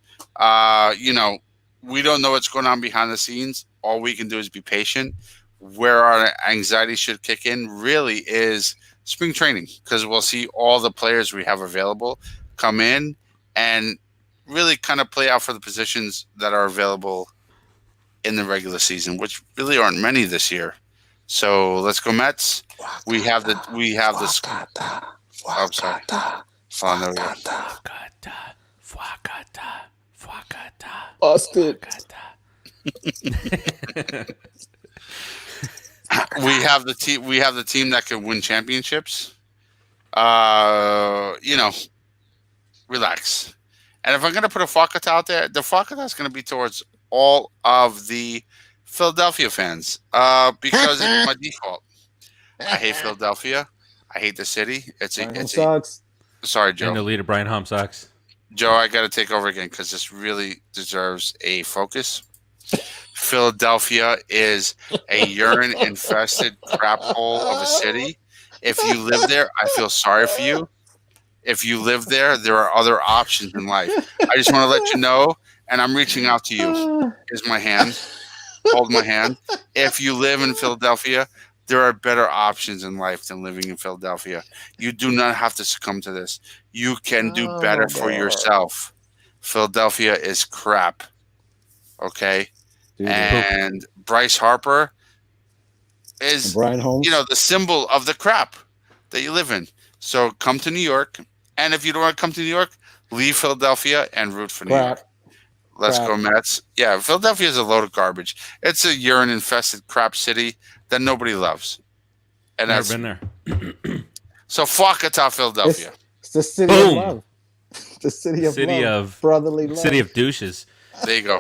We don't know what's going on behind the scenes. All we can do is be patient. Where our anxiety should kick in really is spring training, because we'll see all the players we have available come in and really kind of play out for the positions that are available in the regular season, which really aren't many this year. So let's go Mets. We have the I'm sorry. Oh, no, Busted. we have the team. We have the team that can win championships. Relax. And if I'm going to put a Fakata out there, the Fakata is going to be towards all of the Philadelphia fans, because it's my default. I hate Philadelphia. I hate the city. Sucks. Sorry, And Joe. the leader, Brian Hump, sucks. Joe, I got to take over again because this really deserves a focus. Philadelphia is a urine-infested crap hole of a city. If you live there, I feel sorry for you. If you live there, there are other options in life. I just want to let you know, and I'm reaching out to you. Here's my hand. Hold my hand. If you live in Philadelphia, there are better options in life than living in Philadelphia. You do not have to succumb to this. You can do better for yourself. Philadelphia is crap. Okay? And Bryce Harper is, Brian Holmes. the symbol of the crap that you live in. So come to New York. And if you don't want to come to New York, leave Philadelphia and root for New York. Let's go Mets. Yeah, Philadelphia is a load of garbage. It's a urine-infested crap city that nobody loves. And Never that's been there. so fuck it, Philadelphia. It's the city Boom. of love. The city of City love. of- brotherly love. City of douches. There you go.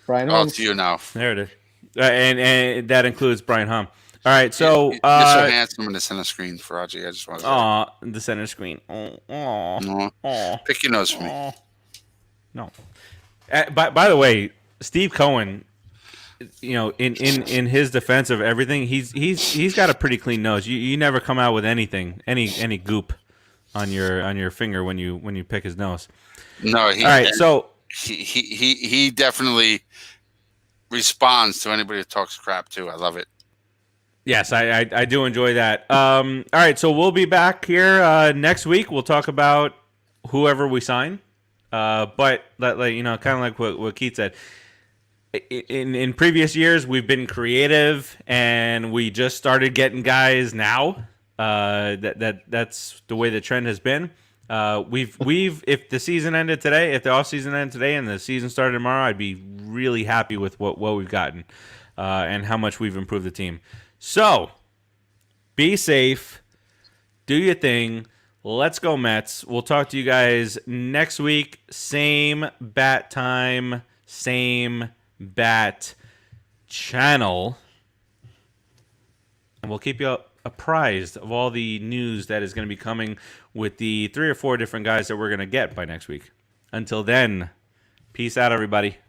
Brian All Holmes. to you now. There it is. And that includes Brian Hump. All right, so You're so handsome in the center screen, Faraji. I just want to the center screen. No. Aw. Pick your nose for me. Aw. No. By the way, Steve Cohen, in his defense of everything, he's got a pretty clean nose. You never come out with anything, any goop. on your finger when you pick his nose. No, All right, so he definitely responds to anybody who talks crap too. I love it. yes, I do enjoy that. All right, so we'll be back here next week. We'll talk about whoever we sign. But like you know, kind of like what Keith said. In previous years, we've been creative, and we just started getting guys now. That's the way the trend has been. We've if the season ended today, if the off season ended today, and the season started tomorrow, I'd be really happy with what we've gotten and how much we've improved the team. So, be safe, do your thing. Let's go Mets. We'll talk to you guys next week. Same bat time, same bat channel. And we'll keep you apprised of all the news that is going to be coming with the 3 or 4 different guys that we're going to get by next week. Until then, peace out, everybody.